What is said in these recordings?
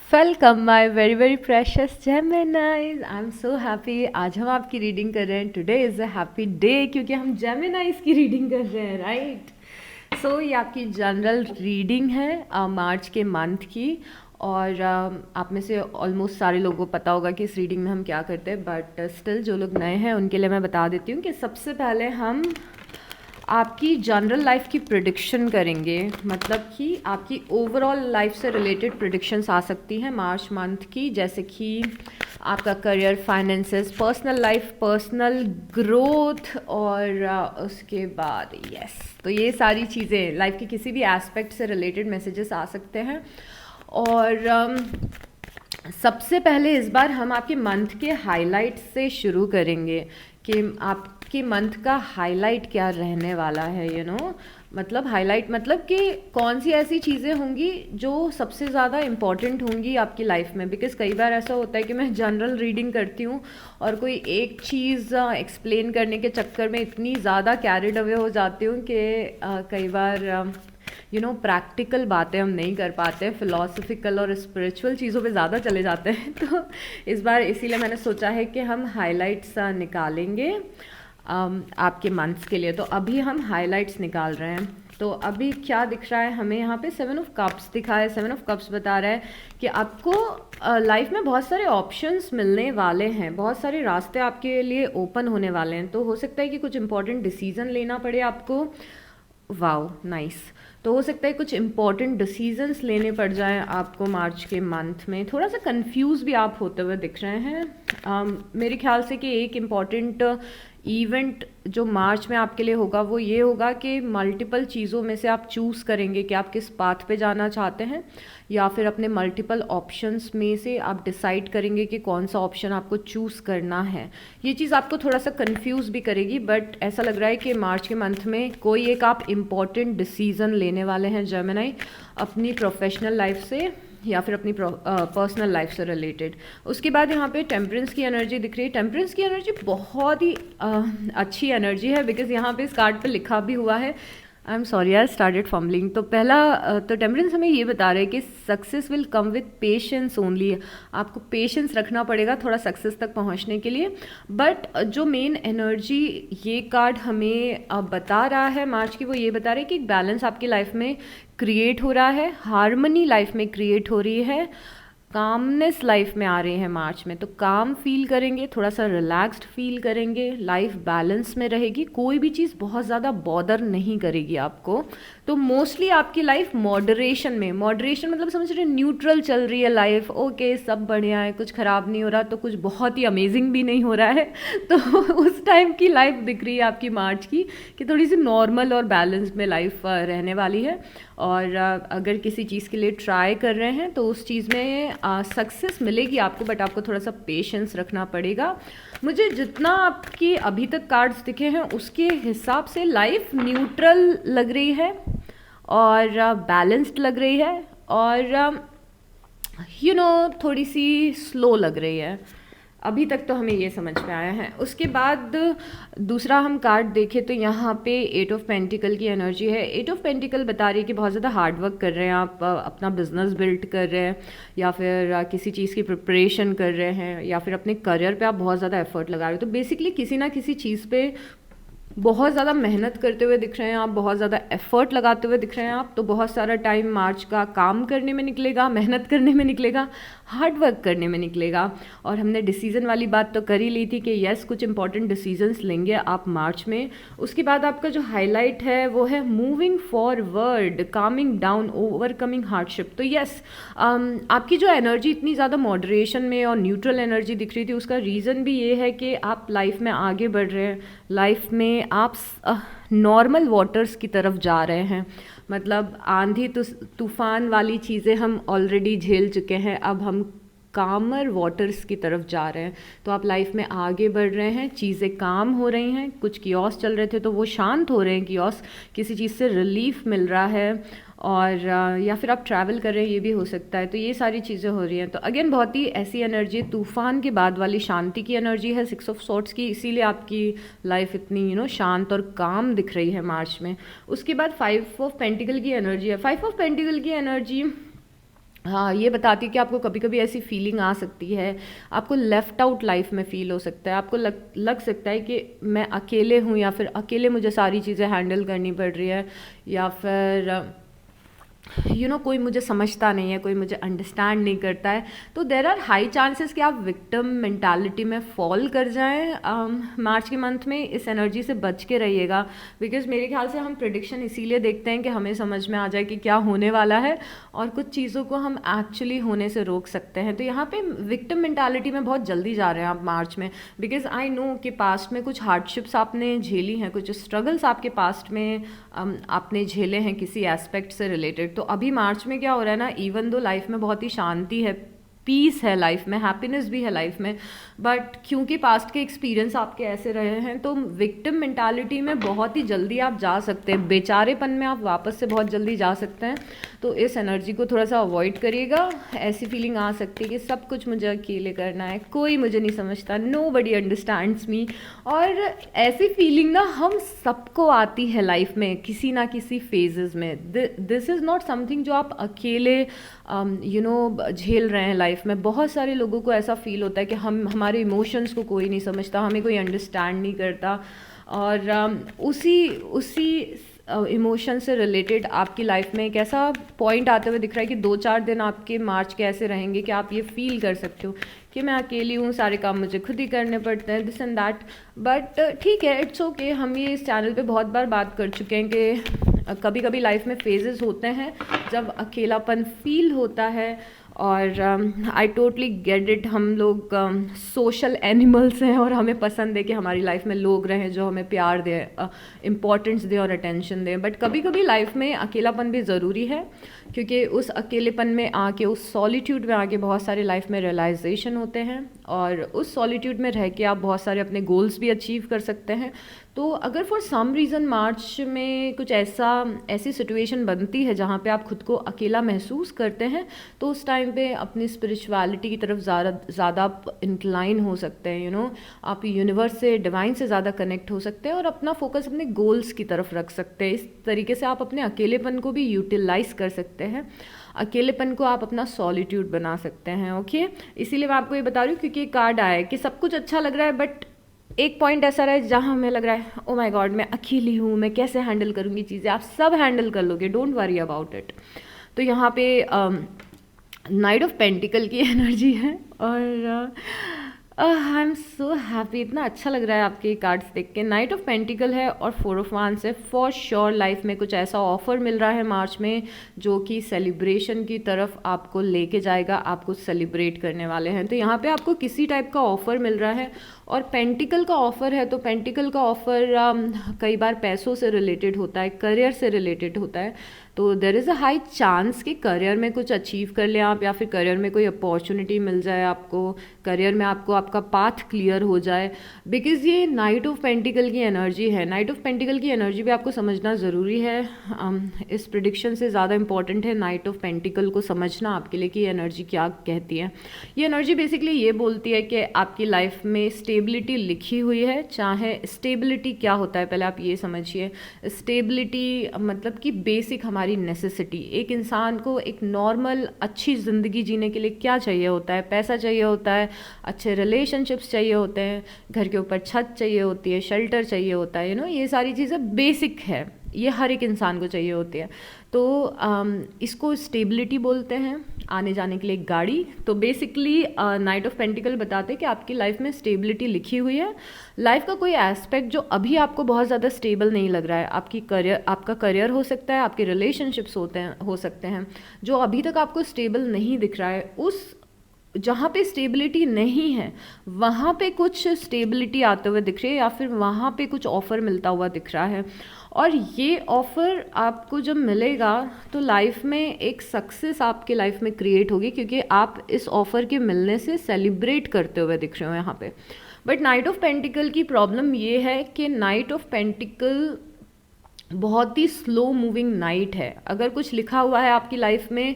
Welcome my very very precious जेमिनाइज। I am so happy. आज हम आपकी रीडिंग कर रहे हैं। Today is a happy day क्योंकि हम जेमिनाइज की रीडिंग कर रहे हैं, राइट। ये आपकी जनरल रीडिंग है मार्च के मंथ की। और आप में से ऑलमोस्ट सारे लोगों को पता होगा कि इस रीडिंग में हम क्या करते हैं, बट स्टिल जो लोग नए हैं उनके लिए मैं बता देती हूँ कि सबसे पहले हम आपकी जनरल लाइफ की प्रिडिक्शन करेंगे। मतलब कि आपकी ओवरऑल लाइफ से रिलेटेड प्रिडिक्शंस आ सकती हैं मार्च मंथ की, जैसे कि आपका career, finances, personal life, personal growth और उसके बाद तो ये सारी चीज़ें लाइफ के किसी भी एस्पेक्ट से रिलेटेड मैसेजेस आ सकते हैं। और सबसे पहले इस बार हम आपके मंथ के हाइलाइट से शुरू करेंगे कि आपके मंथ का हाइलाइट क्या रहने वाला है। मतलब हाइलाइट मतलब कि कौन सी ऐसी चीज़ें होंगी जो सबसे ज़्यादा इम्पॉर्टेंट होंगी आपकी लाइफ में। बिकॉज़ कई बार ऐसा होता है कि मैं जनरल रीडिंग करती हूँ और कोई एक चीज़ एक्सप्लेन करने के चक्कर में इतनी ज़्यादा कैरिड अवे हो जाती हूँ कि कई बार प्रैक्टिकल बातें हम नहीं कर पाते, फिलोसफिकल और स्पिरिचुअल चीज़ों पे ज़्यादा चले जाते हैं। तो इस बार इसीलिए मैंने सोचा है कि हम हाइलाइट्स निकालेंगे आपके मंथ्स के लिए। तो अभी हम हाइलाइट्स निकाल रहे हैं। तो अभी क्या दिख रहा है हमें यहाँ पे? 7 ऑफ कप्स दिखा है। 7 ऑफ कप्स बता रहा है कि आपको लाइफ में बहुत सारे ऑप्शंस मिलने वाले हैं, बहुत सारे रास्ते आपके लिए ओपन होने वाले हैं। तो हो सकता है कि कुछ इंपॉर्टेंट डिसीजन लेना पड़े आपको। Wow, nice. तो हो सकता है कुछ इंपॉर्टेंट डिसीजंस लेने पड़ जाएं आपको मार्च के मंथ में। थोड़ा सा कंफ्यूज भी आप होते हुए दिख रहे हैं। मेरे ख्याल से कि एक इम्पॉर्टेंट इवेंट जो मार्च में आपके लिए होगा वो ये होगा कि मल्टीपल चीज़ों में से आप चूज़ करेंगे कि आप किस पाथ पे जाना चाहते हैं, या फिर अपने मल्टीपल ऑप्शंस में से आप डिसाइड करेंगे कि कौन सा ऑप्शन आपको चूज़ करना है। ये चीज़ आपको थोड़ा सा कंफ्यूज भी करेगी, बट ऐसा लग रहा है कि मार्च के मंथ में कोई एक आप इम्पॉर्टेंट डिसीज़न लेने वाले हैं जेमिनी, अपनी प्रोफेशनल लाइफ से या फिर अपनी पर्सनल लाइफ से रिलेटेड। उसके बाद यहाँ पे टेम्परेंस की एनर्जी दिख रही है। टेम्परेंस की एनर्जी बहुत ही अच्छी एनर्जी है, बिकॉज यहाँ पे इस कार्ड पे लिखा भी हुआ है। I am sorry, I started fumbling. तो पहला तो टेम्परेंस हमें ये बता रहे हैं कि success will come with patience only. आपको पेशेंस रखना पड़ेगा थोड़ा सक्सेस तक पहुंचने के लिए। बट जो मेन एनर्जी ये कार्ड हमें बता रहा है मार्च की, वो ये बता रहा है कि एक बैलेंस आपकी लाइफ में क्रिएट हो रहा है, हार्मनी लाइफ में क्रिएट हो रही है, कामनेस लाइफ में आ रहे हैं मार्च में। तो काम फील करेंगे, थोड़ा सा रिलैक्स्ड फील करेंगे, लाइफ बैलेंस में रहेगी, कोई भी चीज़ बहुत ज़्यादा बॉदर नहीं करेगी आपको। तो मोस्टली आपकी लाइफ मॉडरेशन में, मॉडरेशन मतलब समझ रहे, न्यूट्रल चल रही है लाइफ। ओके, सब बढ़िया है, कुछ ख़राब नहीं हो रहा तो कुछ बहुत ही अमेजिंग भी नहीं हो रहा है। तो उस टाइम की लाइफ दिख रही है आपकी मार्च की कि थोड़ी सी नॉर्मल और बैलेंस में लाइफ रहने वाली है। और अगर किसी चीज़ के लिए ट्राई कर रहे हैं तो उस चीज़ में सक्सेस मिलेगी आपको, बट आपको थोड़ा सा पेशेंस रखना पड़ेगा। मुझे जितना आपकी अभी तक कार्ड्स दिखे हैं उसके हिसाब से लाइफ न्यूट्रल लग रही है और बैलेंस्ड लग रही है और थोड़ी सी स्लो लग रही है। अभी तक तो हमें ये समझ में आया है। उसके बाद दूसरा हम कार्ड देखें तो यहाँ पे 8 ऑफ पेंटिकल की एनर्जी है। 8 ऑफ पेंटिकल बता रही है कि बहुत ज़्यादा हार्ड वर्क कर रहे हैं आप, अपना बिजनेस बिल्ड कर रहे हैं, या फिर किसी चीज़ की प्रिपरेशन कर रहे हैं, या फिर अपने करियर पे आप बहुत ज़्यादा एफर्ट लगा रहे हो। तो बेसिकली किसी ना किसी चीज़ पे बहुत ज़्यादा मेहनत करते हुए दिख रहे हैं आप, बहुत ज़्यादा एफर्ट लगाते हुए दिख रहे हैं आप। तो बहुत सारा टाइम मार्च का काम करने में निकलेगा, मेहनत करने में निकलेगा, हार्ड वर्क करने में निकलेगा। और हमने डिसीज़न वाली बात तो कर ही ली थी कि यस, कुछ इंपॉर्टेंट डिसीजंस लेंगे आप मार्च में। उसके बाद आपका जो हाईलाइट है वो है moving forward, Kameng down, overcoming hardship. तो यस, आपकी जो एनर्जी इतनी ज़्यादा मॉडरेशन में और न्यूट्रल एनर्जी दिख रही थी, उसका रीज़न भी ये है कि आप लाइफ में आगे बढ़ रहे हैं, लाइफ में आप नॉर्मल वाटर्स की तरफ जा रहे हैं। मतलब आंधी तूफान वाली चीज़ें हम ऑलरेडी झेल चुके हैं, अब हम कामर वाटर्स की तरफ जा रहे हैं। तो आप लाइफ में आगे बढ़ रहे हैं, चीज़ें काम हो रही हैं, कुछ कियोस चल रहे थे तो वो शांत हो रहे हैं कियोस, किसी चीज़ से रिलीफ मिल रहा है। और या फिर आप ट्रैवल कर रहे हैं, ये भी हो सकता है। तो ये सारी चीज़ें हो रही हैं। तो अगेन बहुत ही ऐसी एनर्जी, तूफान के बाद वाली शांति की एनर्जी है 6 ऑफ सॉर्ड्स की, इसीलिए आपकी लाइफ इतनी शांत और काम दिख रही है मार्च में। उसके बाद 5 ऑफ पेंटिकल की एनर्जी है। 5 ऑफ पेंटिकल की एनर्जी हाँ, ये बताती है कि आपको कभी कभी ऐसी फीलिंग आ सकती है, आपको लेफ्ट आउट लाइफ में फील हो सकता है, आपको लग सकता है कि मैं अकेले हूँ, या फिर अकेले मुझे सारी चीज़ें हैंडल करनी पड़ रही है, या फिर कोई मुझे समझता नहीं है, कोई मुझे अंडरस्टैंड नहीं करता है। तो देर आर हाई चांसेस कि आप विक्टिम मेंटालिटी में फॉल कर जाएं मार्च के मंथ में। इस एनर्जी से बच के रहिएगा, बिकॉज मेरे ख्याल से हम प्रिडिक्शन इसीलिए देखते हैं कि हमें समझ में आ जाए कि क्या होने वाला है, और कुछ चीज़ों को हम एक्चुअली होने से रोक सकते हैं। तो यहाँ पे विक्टिम मेंटालिटी में बहुत जल्दी जा रहे हैं आप मार्च में, बिकॉज आई नो कि पास्ट में कुछ हार्डशिप्स आपने झेली हैं, कुछ स्ट्रगल्स आपके पास्ट में आपने झेले हैं किसी एस्पेक्ट से रिलेटेड। तो अभी मार्च में क्या हो रहा है ना, इवन दो लाइफ में बहुत ही शांति है, पीस है लाइफ में, हैप्पीनेस भी है लाइफ में, बट क्योंकि पास्ट के एक्सपीरियंस आपके ऐसे रहे हैं, तो विक्टिम मेंटालिटी में बहुत ही जल्दी आप जा सकते हैं, बेचारेपन में आप वापस से बहुत जल्दी जा सकते हैं। तो इस एनर्जी को थोड़ा सा अवॉइड करिएगा। ऐसी फीलिंग आ सकती है कि सब कुछ मुझे अकेले करना है, कोई मुझे नहीं समझता, नो बडी अंडरस्टैंड्स मी। और ऐसी फीलिंग ना हम सबको आती है लाइफ में किसी ना किसी फेजेस में। दिस इज़ नॉट समथिंग जो आप अकेले झेल रहे हैं लाइफ में। बहुत सारे लोगों को ऐसा फील होता है कि हमारे इमोशंस को कोई नहीं समझता, हमें कोई अंडरस्टैंड नहीं करता, और उसी इमोशन से रिलेटेड आपकी लाइफ में एक ऐसा पॉइंट आते हुए दिख रहा है कि 2-4 दिन आपके मार्च के ऐसे रहेंगे कि आप ये फील कर सकते हो कि मैं अकेली हूँ, सारे काम मुझे खुद ही करने पड़ते हैं, दिस एंड दैट। बट ठीक है, इट्स ओके। हम ये इस चैनल पे बहुत बार बात कर चुके हैं कि कभी कभी लाइफ में फेजेस होते हैं जब अकेलापन फील होता है, और आई टोटली गेट इट। हम लोग सोशल एनिमल्स हैं, और हमें पसंद है कि हमारी लाइफ में लोग रहें जो हमें प्यार दें, इम्पोर्टेंस दें और अटेंशन दें। बट कभी कभी लाइफ में अकेलापन भी ज़रूरी है, क्योंकि उस अकेलेपन में आके, उस सॉलिट्यूड में आके बहुत सारे लाइफ में रियलाइजेशन होते हैं, और उस सॉलिट्यूड में रह के आप बहुत सारे अपने गोल्स भी अचीव कर सकते हैं। तो अगर फॉर सम रीज़न मार्च में कुछ ऐसी सिचुएशन बनती है जहाँ पे आप खुद को अकेला महसूस करते हैं, तो उस टाइम पे अपनी स्पिरिचुअलिटी की तरफ ज़्यादा आप इंक्लाइन हो सकते हैं। आप यूनिवर्स से, डिवाइन से ज़्यादा कनेक्ट हो सकते हैं, और अपना फोकस अपने गोल्स की तरफ रख सकते हैं। इस तरीके से आप अपने अकेलेपन को भी यूटिलाइज कर सकते हैं, अकेलेपन को आप अपना सॉलिट्यूड बना सकते हैं। ओके, इसीलिए मैं आपको ये बता रही हूँ, क्योंकि एक कार्ड आया है कि सब कुछ अच्छा लग रहा है, बट एक पॉइंट ऐसा रहा है जहाँ हमें लग रहा है ओ माय गॉड, मैं अकेली हूँ, मैं कैसे हैंडल करूँगी चीज़ें। आप सब हैंडल कर लोगे, डोंट वरी अबाउट इट। तो यहाँ पे नाइट ऑफ पेंटिकल की एनर्जी है, और आई एम सो हैप्पी, इतना अच्छा लग रहा है आपके कार्ड्स देख के। नाइट ऑफ पेंटिकल है और 4 ऑफ वांड्स है। फॉर श्योर लाइफ में कुछ ऐसा ऑफर मिल रहा है मार्च में जो कि सेलिब्रेशन की तरफ आपको लेके जाएगा, आपको सेलिब्रेट करने वाले हैं। तो यहाँ पे आपको किसी टाइप का ऑफर मिल रहा है, और पेंटिकल का ऑफर है, तो पेंटिकल का ऑफर कई बार पैसों से रिलेटेड होता है, करियर से रिलेटेड होता है। तो there is a high chance कि करियर में कुछ अचीव कर लें आप, या फिर करियर में कोई अपॉर्चुनिटी मिल जाए आपको, करियर में आपका पाथ क्लियर हो जाए, बिकॉज ये नाइट ऑफ पेंटिकल की एनर्जी है। नाइट ऑफ पेंटिकल की एनर्जी भी आपको समझना ज़रूरी है। इस प्रिडिक्शन से ज़्यादा इंपॉर्टेंट है नाइट ऑफ पेंटिकल को समझना आपके लिए कि ये एनर्जी क्या कहती है। ये एनर्जी बेसिकली ये बोलती है कि आपकी लाइफ में स्टेबिलिटी लिखी हुई है। चाहे स्टेबिलिटी क्या होता है पहले आप ये समझिए। स्टेबिलिटी मतलब कि बेसिक हमारी नेसेसिटी। एक इंसान को एक नॉर्मल अच्छी ज़िंदगी जीने के लिए क्या चाहिए होता है? पैसा चाहिए होता है, अच्छे रिलेशनशिप्स चाहिए होते हैं, घर के ऊपर छत चाहिए होती है, शेल्टर चाहिए होता है, ये सारी चीज़ें बेसिक है, ये हर एक इंसान को चाहिए होती है। तो इसको स्टेबिलिटी बोलते हैं, आने जाने के लिए गाड़ी। तो बेसिकली नाइट ऑफ पेंटिकल बताते हैं कि आपकी लाइफ में स्टेबिलिटी लिखी हुई है। लाइफ का कोई एस्पेक्ट जो अभी आपको बहुत ज़्यादा स्टेबल नहीं लग रहा है, आपका करियर हो सकता है, आपके रिलेशनशिप्स हो सकते हैं, जो अभी तक आपको स्टेबल नहीं दिख रहा है, उस जहाँ पे स्टेबिलिटी नहीं है वहाँ पे कुछ स्टेबिलिटी आते हुए दिख रही है, या फिर वहाँ पे कुछ ऑफ़र मिलता हुआ दिख रहा है। और ये ऑफ़र आपको जब मिलेगा तो लाइफ में एक सक्सेस आपके लाइफ में क्रिएट होगी, क्योंकि आप इस ऑफ़र के मिलने से सेलिब्रेट करते हुए दिख रहे हो यहाँ पे। बट नाइट ऑफ पेंटिकल की प्रॉब्लम ये है कि नाइट ऑफ पेंटिकल बहुत ही स्लो मूविंग नाइट है। अगर कुछ लिखा हुआ है आपकी लाइफ में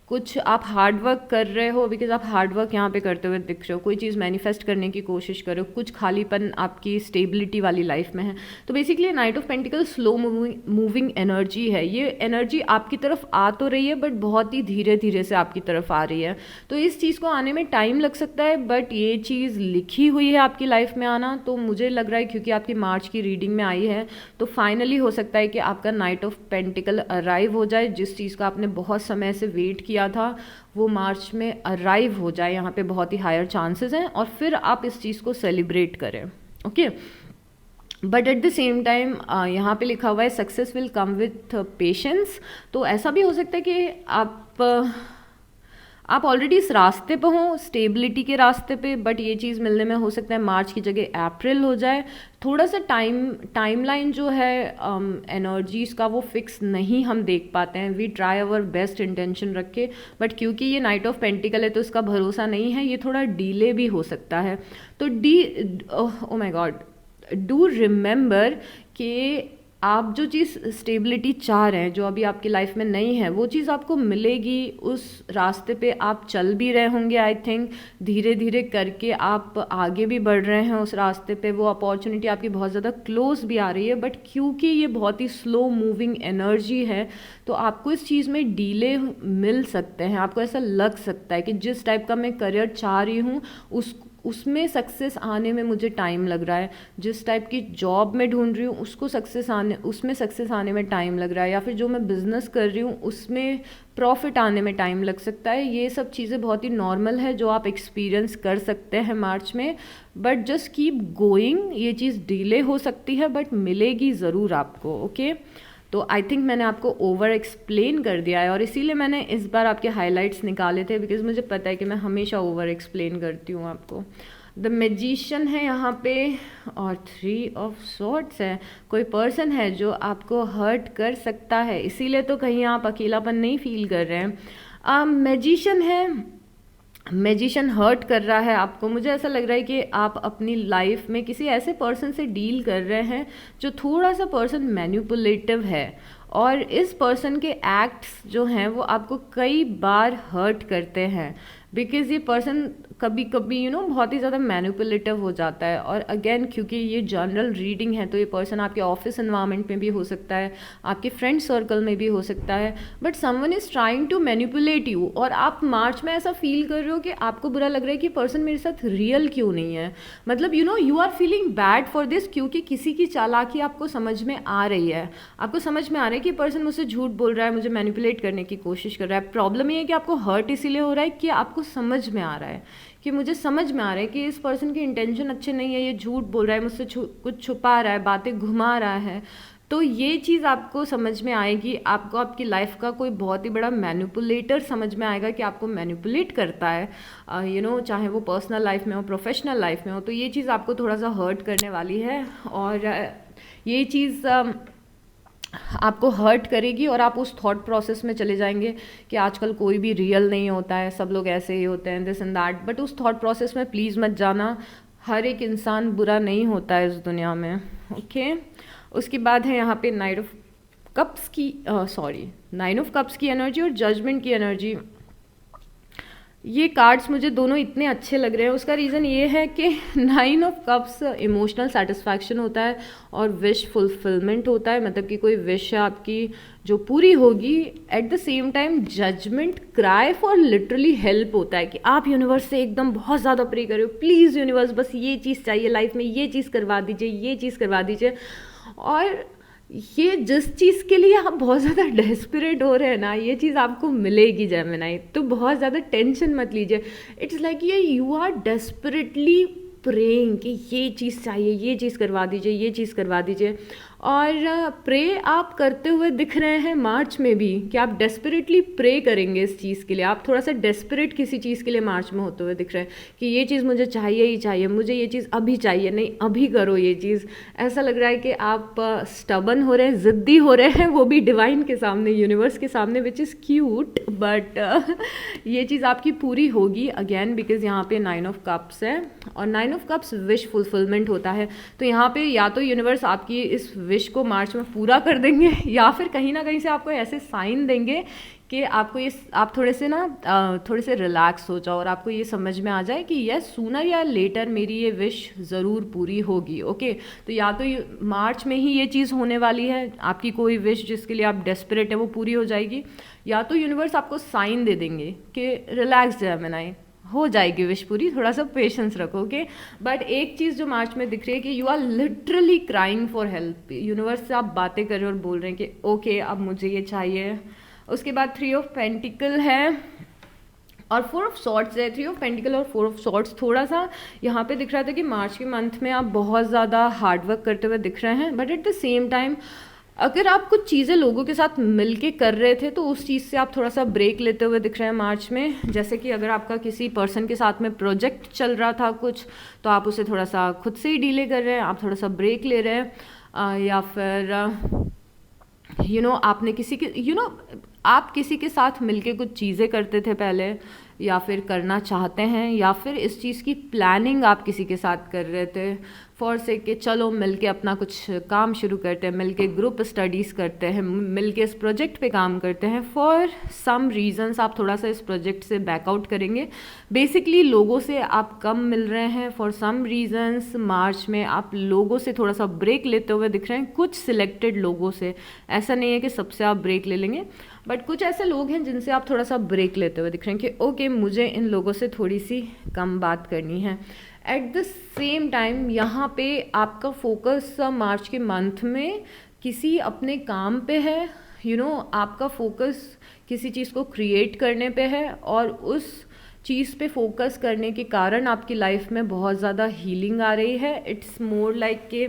कुछ आप हार्ड वर्क कर रहे हो, बिकॉज आप हार्ड वर्क यहाँ पे करते हुए दिख रहे हो, कोई चीज़ मैनिफेस्ट करने की कोशिश करो, कुछ खालीपन आपकी स्टेबिलिटी वाली लाइफ में है। तो basically night of pentacle slow moving energy है। ये एनर्जी आपकी तरफ आ तो रही है बट बहुत ही धीरे धीरे से आपकी तरफ आ रही है। तो इस चीज़ को आने में टाइम लग सकता है, बट ये चीज़ लिखी हुई है आपकी लाइफ में आना। तो मुझे लग रहा है क्योंकि आपकी मार्च की रीडिंग में आई है, तो फाइनली हो सकता है कि आपका नाइट ऑफ पेंटिकल अराइव हो जाए। जिस चीज़ का आपने बहुत समय से वेट किया था वो मार्च में अराइव हो जाए, यहाँ पे बहुत ही हायर चांसेस हैं, और फिर आप इस चीज़ को सेलिब्रेट करें। Okay, but at the same time यहाँ पे लिखा हुआ है success will come with patience. तो ऐसा भी हो सकता है कि आप ऑलरेडी इस रास्ते पे हो, स्टेबिलिटी के रास्ते पे, बट ये चीज़ मिलने में हो सकता है मार्च की जगह अप्रैल हो जाए। थोड़ा सा टाइमलाइन जो है एनर्जीज़ का वो फिक्स नहीं हम देख पाते हैं। We try our best intention रख के, बट क्योंकि ये नाइट ऑफ पेंटिकल है तो इसका भरोसा नहीं है, ये थोड़ा डिले भी हो सकता है। तो oh my God, do remember कि आप जो चीज़ स्टेबिलिटी चाह रहे हैं, जो अभी आपकी लाइफ में नहीं है, वो चीज़ आपको मिलेगी। उस रास्ते पे आप चल भी रहे होंगे। आई थिंक धीरे धीरे करके आप आगे भी बढ़ रहे हैं उस रास्ते पे। वो अपॉर्चुनिटी आपकी बहुत ज़्यादा क्लोज भी आ रही है, बट क्योंकि ये बहुत ही स्लो मूविंग एनर्जी है तो आपको इस चीज़ में डीले मिल सकते हैं। आपको ऐसा लग सकता है कि जिस टाइप का मैं करियर चाह रही हूँ उसमें सक्सेस आने में मुझे टाइम लग रहा है। जिस टाइप की जॉब मैं ढूंढ रही हूँ उसमें सक्सेस आने में टाइम लग रहा है, या फिर जो मैं बिज़नेस कर रही हूँ उसमें प्रॉफिट आने में टाइम लग सकता है। ये सब चीज़ें बहुत ही नॉर्मल है जो आप एक्सपीरियंस कर सकते हैं मार्च में, बट जस्ट कीप गोइंग। ये चीज़ डिले हो सकती है बट मिलेगी ज़रूर आपको। ओके, तो आई थिंक मैंने आपको ओवर एक्सप्लेन कर दिया है, और इसीलिए मैंने इस बार आपके हाइलाइट्स निकाले थे, बिकॉज मुझे पता है कि मैं हमेशा ओवर एक्सप्लेन करती हूँ आपको। द मैजिशियन है यहाँ पे, और 3 ऑफ सॉर्ड्स है। कोई पर्सन है जो आपको हर्ट कर सकता है, इसीलिए तो कहीं आप अकेलापन नहीं फील कर रहे हैं। मैजिशियन है, मैजिशियन हर्ट कर रहा है आपको। मुझे ऐसा लग रहा है कि आप अपनी लाइफ में किसी ऐसे पर्सन से डील कर रहे हैं जो थोड़ा सा पर्सन मैनिपुलेटिव है, और इस पर्सन के एक्ट्स जो हैं वो आपको कई बार हर्ट करते हैं, बिकॉज ये पर्सन कभी कभी बहुत ही ज़्यादा मैनिपुलेटिव हो जाता है। और अगेन क्योंकि ये जनरल रीडिंग है तो ये पर्सन आपके ऑफिस एनवायरनमेंट में भी हो सकता है, आपके फ्रेंड सर्कल में भी हो सकता है, but someone is trying to manipulate you. और आप मार्च में ऐसा फील कर रहे हो कि आपको बुरा लग रहा है कि पर्सन मेरे साथ रियल क्यों नहीं है। मतलब you are feeling bad for this, क्योंकि किसी की चालाकी आपको समझ में आ रही है। आपको समझ में आ रहा है कि पर्सन मुझसे झूठ बोल रहा है, मुझे मैनिपुलेट करने की कोशिश कर रहा है। प्रॉब्लम ये है कि आपको हर्ट इसीलिए हो रहा है कि आपको समझ में आ रहा है, कि मुझे समझ में आ रहा है कि इस पर्सन के इंटेंशन अच्छे नहीं है, ये झूठ बोल रहा है, मुझसे कुछ छुपा रहा है, बातें घुमा रहा है। तो ये चीज़ आपको समझ में आएगी। आपको आपकी लाइफ का कोई बहुत ही बड़ा मैनिपुलेटर समझ में आएगा कि आपको मैनिपुलेट करता है, चाहे वो पर्सनल लाइफ में हो, प्रोफेशनल लाइफ में हो। तो ये चीज़ आपको थोड़ा सा हर्ट करने वाली है, और ये चीज़ आपको हर्ट करेगी, और आप उस थॉट प्रोसेस में चले जाएंगे कि आजकल कोई भी रियल नहीं होता है, सब लोग ऐसे ही होते हैं, दिस एंड दैट। बट उस थॉट प्रोसेस में प्लीज़ मत जाना। हर एक इंसान बुरा नहीं होता है इस दुनिया में। ओके, उसके बाद है यहाँ पे नाइन ऑफ कप्स की एनर्जी और जजमेंट की एनर्जी। ये कार्ड्स मुझे दोनों इतने अच्छे लग रहे हैं। उसका रीज़न ये है कि 9 ऑफ कप्स इमोशनल सेटिस्फैक्शन होता है और विश फुलफिलमेंट होता है, मतलब कि कोई विश है आपकी जो पूरी होगी। At the same time judgement cry for literally help होता है कि आप यूनिवर्स से एकदम बहुत ज़्यादा प्रे कर रहे हो, प्लीज़ यूनिवर्स बस ये चीज़ चाहिए लाइफ में, ये चीज़ करवा दीजिए, ये चीज़ करवा दीजिए। और ये जिस चीज़ के लिए आप बहुत ज़्यादा डेस्परेट हो रहे हैं ना, ये चीज़ आपको मिलेगी जेमिनाई। तो बहुत ज़्यादा टेंशन मत लीजिए। इट्स लाइक ये यू आर डेस्परेटली प्रेइंग कि ये चीज़ चाहिए, ये चीज़ करवा दीजिए, ये चीज़ करवा दीजिए। और प्रे आप करते हुए दिख रहे हैं मार्च में भी, कि आप डेस्परेटली प्रे करेंगे इस चीज़ के लिए। आप थोड़ा सा डेस्परेट किसी चीज़ के लिए मार्च में होते हुए दिख रहे हैं कि ये चीज़ मुझे चाहिए ही चाहिए, मुझे ये चीज़ अभी चाहिए, नहीं अभी करो ये चीज़। ऐसा लग रहा है कि आप स्टबन हो रहे हैं, ज़िद्दी हो रहे हैं, वो भी डिवाइन के सामने, यूनिवर्स के सामने, विच इज़ क्यूट। बट ये चीज़ आपकी पूरी होगी अगेन, बिकॉज यहाँ पे 9 ऑफ कप्स है, और 9 ऑफ कप्स विश फुलफिलमेंट होता है। तो यहाँ पे या तो यूनिवर्स आपकी इस विश को मार्च में पूरा कर देंगे, या फिर कहीं ना कहीं से आपको ऐसे साइन देंगे कि आपको ये आप थोड़े से ना थोड़े से रिलैक्स हो जाओ और आपको ये समझ में आ जाए कि यस सूनर या लेटर मेरी ये विश ज़रूर पूरी होगी। ओके, तो या तो मार्च में ही ये चीज़ होने वाली है, आपकी कोई विश जिसके लिए आप डेस्परेट है वो पूरी हो जाएगी, या तो यूनिवर्स आपको साइन दे देंगे कि रिलैक्स जेमिनी, हो जाएगी विश पूरी, थोड़ा सा पेशेंस रखोगे। बट एक चीज़ जो मार्च में दिख रही है कि you are literally crying for help. Universe से आप बातें कर रहे हो और बोल रहे हैं कि ओके अब मुझे ये चाहिए। उसके बाद 3 ऑफ पेंटिकल है और 4 ऑफ सॉर्ट्स है। 3 ऑफ पेंटिकल और 4 ऑफ सॉर्ट्स थोड़ा सा यहाँ पे दिख रहा था कि मार्च के मंथ में आप बहुत ज़्यादा हार्डवर्क करते हुए दिख रहे हैं, but at the same time अगर आप कुछ चीज़ें लोगों के साथ मिलके कर रहे थे तो उस चीज़ से आप थोड़ा सा ब्रेक लेते हुए दिख रहे हैं मार्च में। जैसे कि अगर आपका किसी पर्सन के साथ में प्रोजेक्ट चल रहा था कुछ, तो आप उसे थोड़ा सा खुद से ही डीले कर रहे हैं, आप थोड़ा सा ब्रेक ले रहे हैं, या फिर आपने किसी के आप किसी के साथ मिलके कुछ चीज़ें करते थे पहले, या फिर करना चाहते हैं, या फिर इस चीज़ की प्लानिंग आप किसी के साथ कर रहे थे फॉर से कि चलो मिलके अपना कुछ काम शुरू करते हैं, मिलके ग्रुप स्टडीज़ करते हैं, मिलके इस प्रोजेक्ट पे काम करते हैं। फॉर सम रीजंस आप थोड़ा सा इस प्रोजेक्ट से बैकआउट करेंगे। बेसिकली लोगों से आप कम मिल रहे हैं फॉर सम रीजंस। मार्च में आप लोगों से थोड़ा सा ब्रेक लेते हुए दिख रहे हैं, कुछ सिलेक्टेड लोगों से। ऐसा नहीं है कि सबसे आप ब्रेक ले लेंगे, बट कुछ ऐसे लोग हैं जिनसे आप थोड़ा सा ब्रेक लेते हुए दिख रहे हैं कि ओके मुझे इन लोगों से थोड़ी सी कम बात करनी है। एट द सेम टाइम यहाँ पे आपका फोकस मार्च के मंथ में किसी अपने काम पे है, आपका फोकस किसी चीज़ को क्रिएट करने पे है, और उस चीज़ पे फोकस करने के कारण आपकी लाइफ में बहुत ज़्यादा हीलिंग आ रही है। इट्स मोर लाइक कि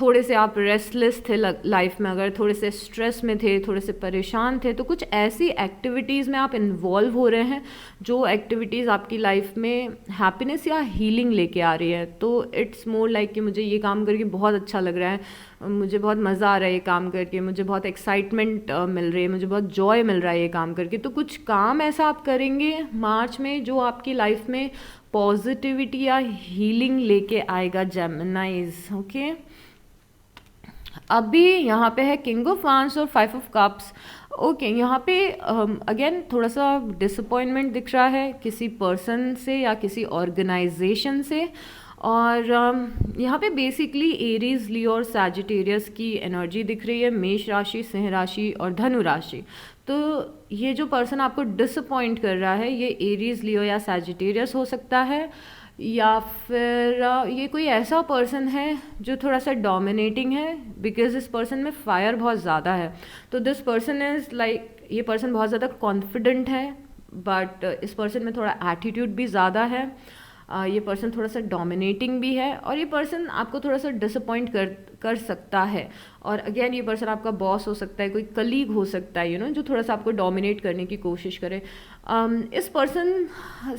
थोड़े से आप रेस्टलेस थे लाइफ में, अगर थोड़े से स्ट्रेस में थे, थोड़े से परेशान थे, तो कुछ ऐसी एक्टिविटीज़ में आप इन्वॉल्व हो रहे हैं जो एक्टिविटीज़ आपकी लाइफ में हैप्पीनेस या हीलिंग लेके आ रही है। तो इट्स मोर लाइक कि मुझे ये काम करके बहुत अच्छा लग रहा है, मुझे बहुत मज़ा आ रहा है ये काम करके, मुझे बहुत एक्साइटमेंट मिल रही है, मुझे बहुत जॉय मिल रहा है ये काम करके। तो कुछ काम ऐसा आप करेंगे मार्च में जो आपकी लाइफ में पॉजिटिविटी या हीलिंग लेके आएगा जेमिनाइज। ओके, अभी यहाँ पे है किंग ऑफ वांड्स और 5 ऑफ कप्स। ओके, यहाँ पे अगेन थोड़ा सा डिसअपॉइंटमेंट दिख रहा है किसी पर्सन से या किसी ऑर्गेनाइजेशन से, और यहाँ पे बेसिकली एरीज, लियो और सैजिटेरियस की एनर्जी दिख रही है, मेष राशि, सिंह राशि और धनु राशि। तो ये जो पर्सन आपको डिसअपॉइंट कर रहा है ये एरीज, लियो या सैजिटेरियस हो सकता है, या फिर ये कोई ऐसा पर्सन है जो थोड़ा सा डोमिनेटिंग है, बिकॉज इस पर्सन में फायर बहुत ज़्यादा है। तो दिस पर्सन इज़ लाइक, ये पर्सन बहुत ज़्यादा कॉन्फिडेंट है, बट इस पर्सन में थोड़ा एटीट्यूड भी ज़्यादा है, ये पर्सन थोड़ा सा डोमिनेटिंग भी है, और ये पर्सन आपको थोड़ा सा डिसअपॉइंट कर सकता है। और अगेन ये पर्सन आपका बॉस हो सकता है, कोई कलीग हो सकता है, जो थोड़ा सा आपको डोमिनेट करने की कोशिश करे। इस पर्सन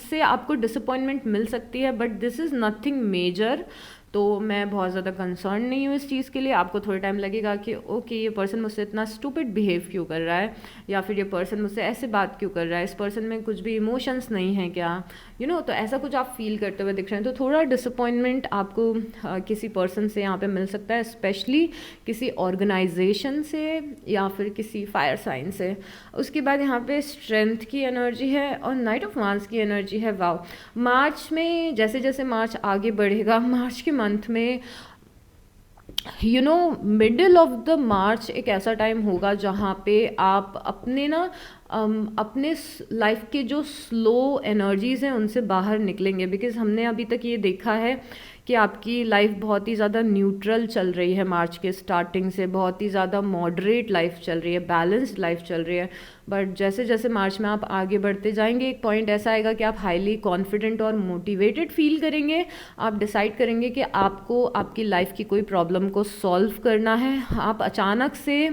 से आपको डिसअपॉइंटमेंट मिल सकती है, but this is nothing major. तो मैं बहुत ज़्यादा कंसर्न नहीं हूँ इस चीज़ के लिए। आपको थोड़ा टाइम लगेगा कि ओके ये पर्सन मुझसे इतना स्टूपिड बिहेव क्यों कर रहा है, या फिर ये पर्सन मुझसे ऐसे बात क्यों कर रहा है, इस पर्सन में कुछ भी इमोशंस नहीं है क्या, तो ऐसा कुछ आप फील करते हुए दिख रहे हैं। तो थोड़ा डिसअपॉइंटमेंट आपको किसी पर्सन से यहाँ पे मिल सकता है, स्पेशली किसी ऑर्गेनाइजेशन से या फिर किसी फायर साइन से। उसके बाद यहाँ पे स्ट्रेंथ की एनर्जी है और नाइट ऑफ वांड्स की एनर्जी है। वाव, मार्च में जैसे जैसे मार्च आगे बढ़ेगा, मार्च के मंथ में मिडिल ऑफ द मार्च एक ऐसा टाइम होगा जहाँ पे आप अपने अपने लाइफ के जो स्लो एनर्जीज़ हैं उनसे बाहर निकलेंगे। बिकॉज़ हमने अभी तक ये देखा है कि आपकी लाइफ बहुत ही ज़्यादा न्यूट्रल चल रही है, मार्च के स्टार्टिंग से बहुत ही ज़्यादा मॉडरेट लाइफ चल रही है, बैलेंस्ड लाइफ चल रही है। बट जैसे जैसे मार्च में आप आगे बढ़ते जाएंगे, एक पॉइंट ऐसा आएगा कि आप हाईली कॉन्फिडेंट और मोटिवेटेड फील करेंगे। आप डिसाइड करेंगे कि आपको आपकी लाइफ की कोई प्रॉब्लम को सॉल्व करना है। आप अचानक से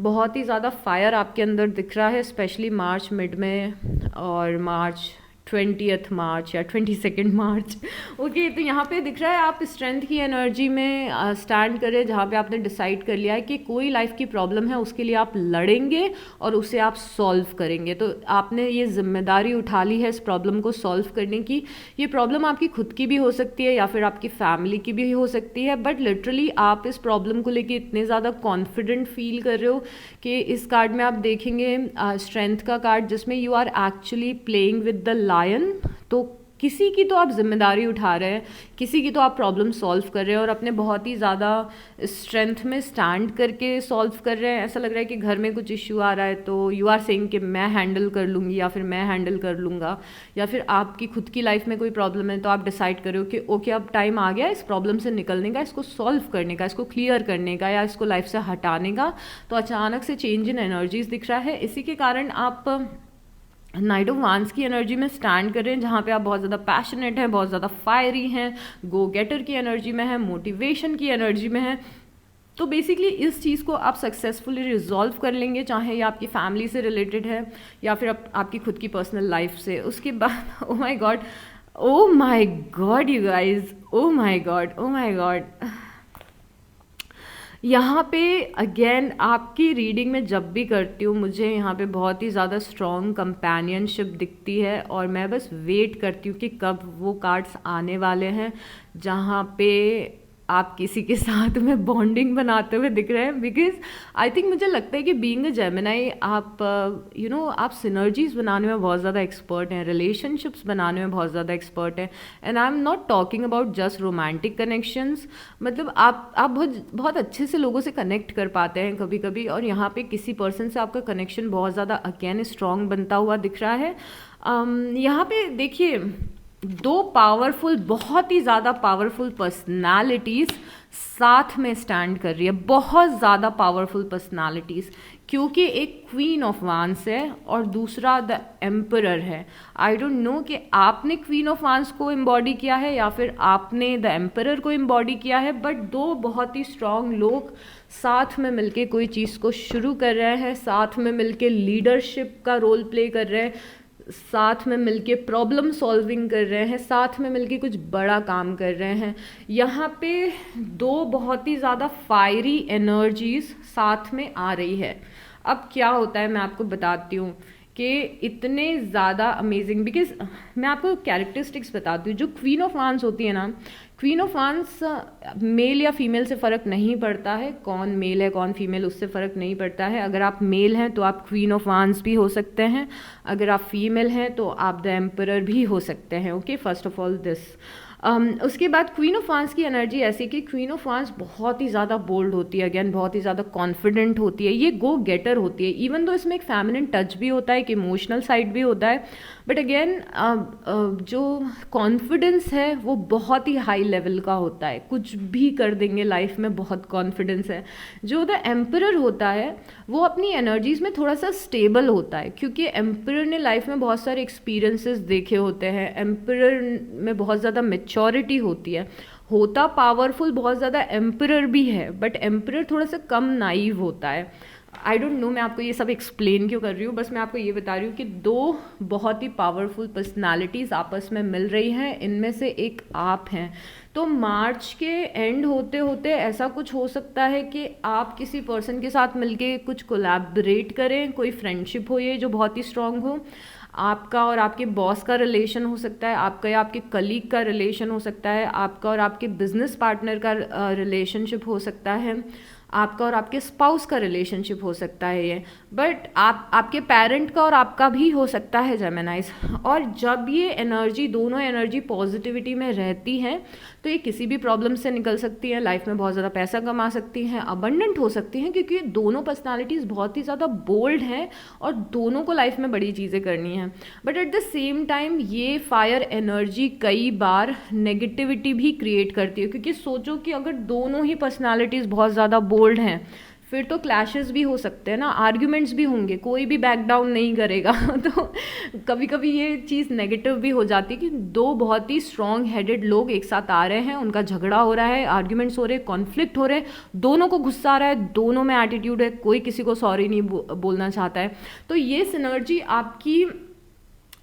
बहुत ही ज़्यादा फायर आपके अंदर दिख रहा है, स्पेशली मार्च मिड में और मार्च 20 मार्च या 22 मार्च। ओके, तो यहाँ पे दिख रहा है आप स्ट्रेंथ की एनर्जी में स्टैंड करें, जहाँ पे आपने डिसाइड कर लिया है कि कोई लाइफ की प्रॉब्लम है उसके लिए आप लड़ेंगे और उसे आप सॉल्व करेंगे। तो आपने ये जिम्मेदारी उठा ली है इस प्रॉब्लम को सॉल्व करने की। ये प्रॉब्लम आपकी खुद की भी हो सकती है या फिर आपकी फैमिली की भी हो सकती है, बट लिटरली आप इस प्रॉब्लम को लेके इतने ज़्यादा कॉन्फिडेंट फील कर रहे हो कि इस कार्ड में आप देखेंगे स्ट्रेंथ का कार्ड, जिसमें you are actually playing with the lion. तो किसी की तो आप जिम्मेदारी उठा रहे हैं, किसी की तो आप प्रॉब्लम सॉल्व कर रहे हैं और अपने बहुत ही ज़्यादा स्ट्रेंथ में स्टैंड करके सॉल्व कर रहे हैं। ऐसा लग रहा है कि घर में कुछ इश्यू आ रहा है तो यू आर सेइंग कि मैं हैंडल कर लूँगी या फिर मैं हैंडल कर लूँगा, या फिर आपकी खुद की लाइफ में कोई प्रॉब्लम है तो आप डिसाइड करो कि ओके अब टाइम आ गया इस प्रॉब्लम से निकलने का, इसको सॉल्व करने का, इसको क्लियर करने का या इसको लाइफ से हटाने का। तो अचानक से चेंज इन एनर्जीज दिख रहा है। इसी के कारण आप नाइट ऑफ वांस की एनर्जी में स्टैंड कर रहे हैं, जहाँ पे आप बहुत ज़्यादा पैशनेट हैं, बहुत ज़्यादा फायरी हैं, गो गेटर की एनर्जी में है, मोटिवेशन की एनर्जी में है। तो बेसिकली इस चीज़ को आप सक्सेसफुली रिजॉल्व कर लेंगे, चाहे ये आपकी फैमिली से रिलेटेड है या फिर आपकी खुद की पर्सनल लाइफ से। उसके बाद oh my God, oh my God you guys, oh my God, oh my God, यहाँ पे अगेन आपकी रीडिंग में जब भी करती हूँ मुझे यहाँ पे बहुत ही ज़्यादा स्ट्रॉन्ग कंपेनियनशिप दिखती है और मैं बस वेट करती हूँ कि कब वो कार्ड्स आने वाले हैं जहाँ पे आप किसी के साथ में बॉन्डिंग बनाते हुए दिख रहे हैं। बिकॉज आई थिंक मुझे लगता है कि बीइंग अ जेमिनाई आप आप सिनर्जीज बनाने में बहुत ज़्यादा एक्सपर्ट हैं, रिलेशनशिप्स बनाने में बहुत ज़्यादा एक्सपर्ट हैं। And I am not talking about just romantic connections, मतलब आप बहुत बहुत अच्छे से लोगों से कनेक्ट कर पाते हैं कभी कभी, और यहाँ पे किसी पर्सन से आपका कनेक्शन बहुत ज़्यादा अगेन स्ट्रॉन्ग बनता हुआ दिख रहा है। यहाँ पे देखिए दो पावरफुल, बहुत ही ज़्यादा पावरफुल पर्सनालिटीज़ साथ में स्टैंड कर रही है, बहुत ज़्यादा पावरफुल पर्सनालिटीज़, क्योंकि एक क्वीन ऑफ वांस है और दूसरा द एम्परर है। आई डोंट नो कि आपने क्वीन ऑफ वांस को एम्बॉडी किया है या फिर आपने द एम्परर को एम्बॉडी किया है, बट दो बहुत ही स्ट्रॉन्ग लोग साथ में मिलके कोई चीज़ को शुरू कर रहे हैं, साथ में मिलके लीडरशिप का रोल प्ले कर रहे हैं, साथ में मिलके प्रॉब्लम सॉल्विंग कर रहे हैं, साथ में मिलके कुछ बड़ा काम कर रहे हैं। यहाँ पे दो बहुत ही ज़्यादा फायरी एनर्जीज साथ में आ रही है। अब क्या होता है मैं आपको बताती हूँ कि इतने ज़्यादा अमेजिंग, बिकॉज मैं आपको कैरेक्टरिस्टिक्स बताती हूँ। जो क्वीन ऑफ वांस होती है ना, क्वीन ऑफ वांस मेल या फीमेल से फ़र्क नहीं पड़ता है, कौन मेल है कौन फीमेल उससे फ़र्क नहीं पड़ता है। अगर आप मेल हैं तो आप क्वीन ऑफ वांस भी हो सकते हैं, अगर आप फीमेल हैं तो आप द एम्परर भी हो सकते हैं। Okay, first of all this. उसके बाद क्वीन ऑफ वांस की एनर्जी ऐसी कि क्वीन ऑफ वांस बहुत ही ज़्यादा बोल्ड होती है, अगेन बहुत ही ज़्यादा कॉन्फिडेंट होती है, ये गो गेटर होती है। इवन तो इसमें एक फेमिनिन टच भी होता है, एक इमोशनल साइड भी होता है, बट अगेन जो कॉन्फिडेंस है वो बहुत ही हाई लेवल का होता है, कुछ भी कर देंगे लाइफ में, बहुत कॉन्फिडेंस है। जो द एम्परर होता है वो अपनी एनर्जीज में थोड़ा सा स्टेबल होता है, क्योंकि एम्परर ने लाइफ में बहुत सारे एक्सपीरियंसेस देखे होते हैं, एम्परर में बहुत ज़्यादा मैच्योरिटी होती है, होता पावरफुल बहुत ज़्यादा एम्परर भी है, बट एम्परर थोड़ा सा कम नाइव होता है। आई डोंट नो मैं आपको ये सब एक्सप्लेन क्यों कर रही हूँ, बस मैं आपको ये बता रही हूँ कि दो बहुत ही पावरफुल पर्सनालिटीज़ आपस में मिल रही हैं, इनमें से एक आप हैं। तो मार्च के एंड होते होते ऐसा कुछ हो सकता है कि आप किसी पर्सन के साथ मिलके कुछ कोलैबोरेट करें, कोई फ्रेंडशिप हो ये जो बहुत ही स्ट्रांग हो। आपका और आपके बॉस का रिलेशन हो सकता है, आपका या आपके कलीग का रिलेशन हो सकता है, आपका और आपके बिजनेस पार्टनर का रिलेशनशिप हो सकता है, आपका और आपके स्पाउस का रिलेशनशिप हो सकता है ये, बट आपके पेरेंट का और आपका भी हो सकता है जेमिनाइज। और जब ये एनर्जी, दोनों एनर्जी पॉजिटिविटी में रहती है तो ये किसी भी प्रॉब्लम से निकल सकती है, लाइफ में बहुत ज़्यादा पैसा कमा सकती हैं, अबंडेंट हो सकती हैं, क्योंकि दोनों पर्सनालिटीज़ बहुत ही ज़्यादा बोल्ड हैं और दोनों को लाइफ में बड़ी चीज़ें करनी हैं। But at the same time ये फायर एनर्जी कई बार नेगेटिविटी भी क्रिएट करती है, क्योंकि सोचो कि अगर दोनों ही पर्सनालिटीज़ बहुत ज़्यादा बोल्ड हैं फिर तो क्लैशेस भी हो सकते हैं ना, आर्ग्यूमेंट्स भी होंगे, कोई भी बैक डाउन नहीं करेगा तो कभी कभी ये चीज़ नेगेटिव भी हो जाती है कि दो बहुत ही स्ट्रॉन्ग हेडेड लोग एक साथ आ रहे हैं, उनका झगड़ा हो रहा है, आर्ग्यूमेंट्स हो रहे हैं, कॉन्फ्लिक्ट हो रहे हैं, दोनों को गुस्सा आ रहा है, दोनों में एटीट्यूड है, कोई किसी को सॉरी नहीं बोलना चाहता है। तो ये सिनर्जी आपकी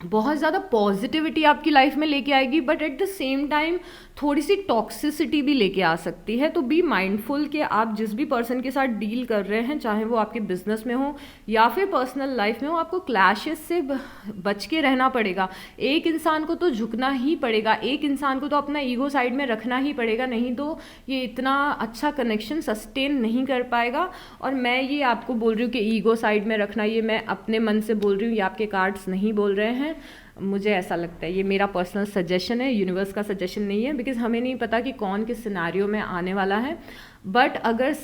बहुत ज़्यादा पॉजिटिविटी आपकी लाइफ में लेके आएगी, but at the same time थोड़ी सी टॉक्सिसिटी भी लेके आ सकती है। तो बी माइंडफुल कि आप जिस भी पर्सन के साथ डील कर रहे हैं, चाहे वो आपके बिजनेस में हो या फिर पर्सनल लाइफ में हो, आपको क्लैशेस से बच के रहना पड़ेगा। एक इंसान को तो झुकना ही पड़ेगा, एक इंसान को तो अपना ईगो साइड में रखना ही पड़ेगा, नहीं तो ये इतना अच्छा कनेक्शन सस्टेन नहीं कर पाएगा। और मैं ये आपको बोल रही हूँ कि ईगो साइड में रखना, ये मैं अपने मन से बोल रही हूँ, ये आपके कार्ड्स नहीं बोल रहे हैं, मुझे ऐसा लगता है। ये मेरा पर्सनल सजेशन है, यूनिवर्स का सजेशन नहीं है, बिकॉज हमें नहीं पता कि कौन किस सिनारियो में आने वाला है। बट अगर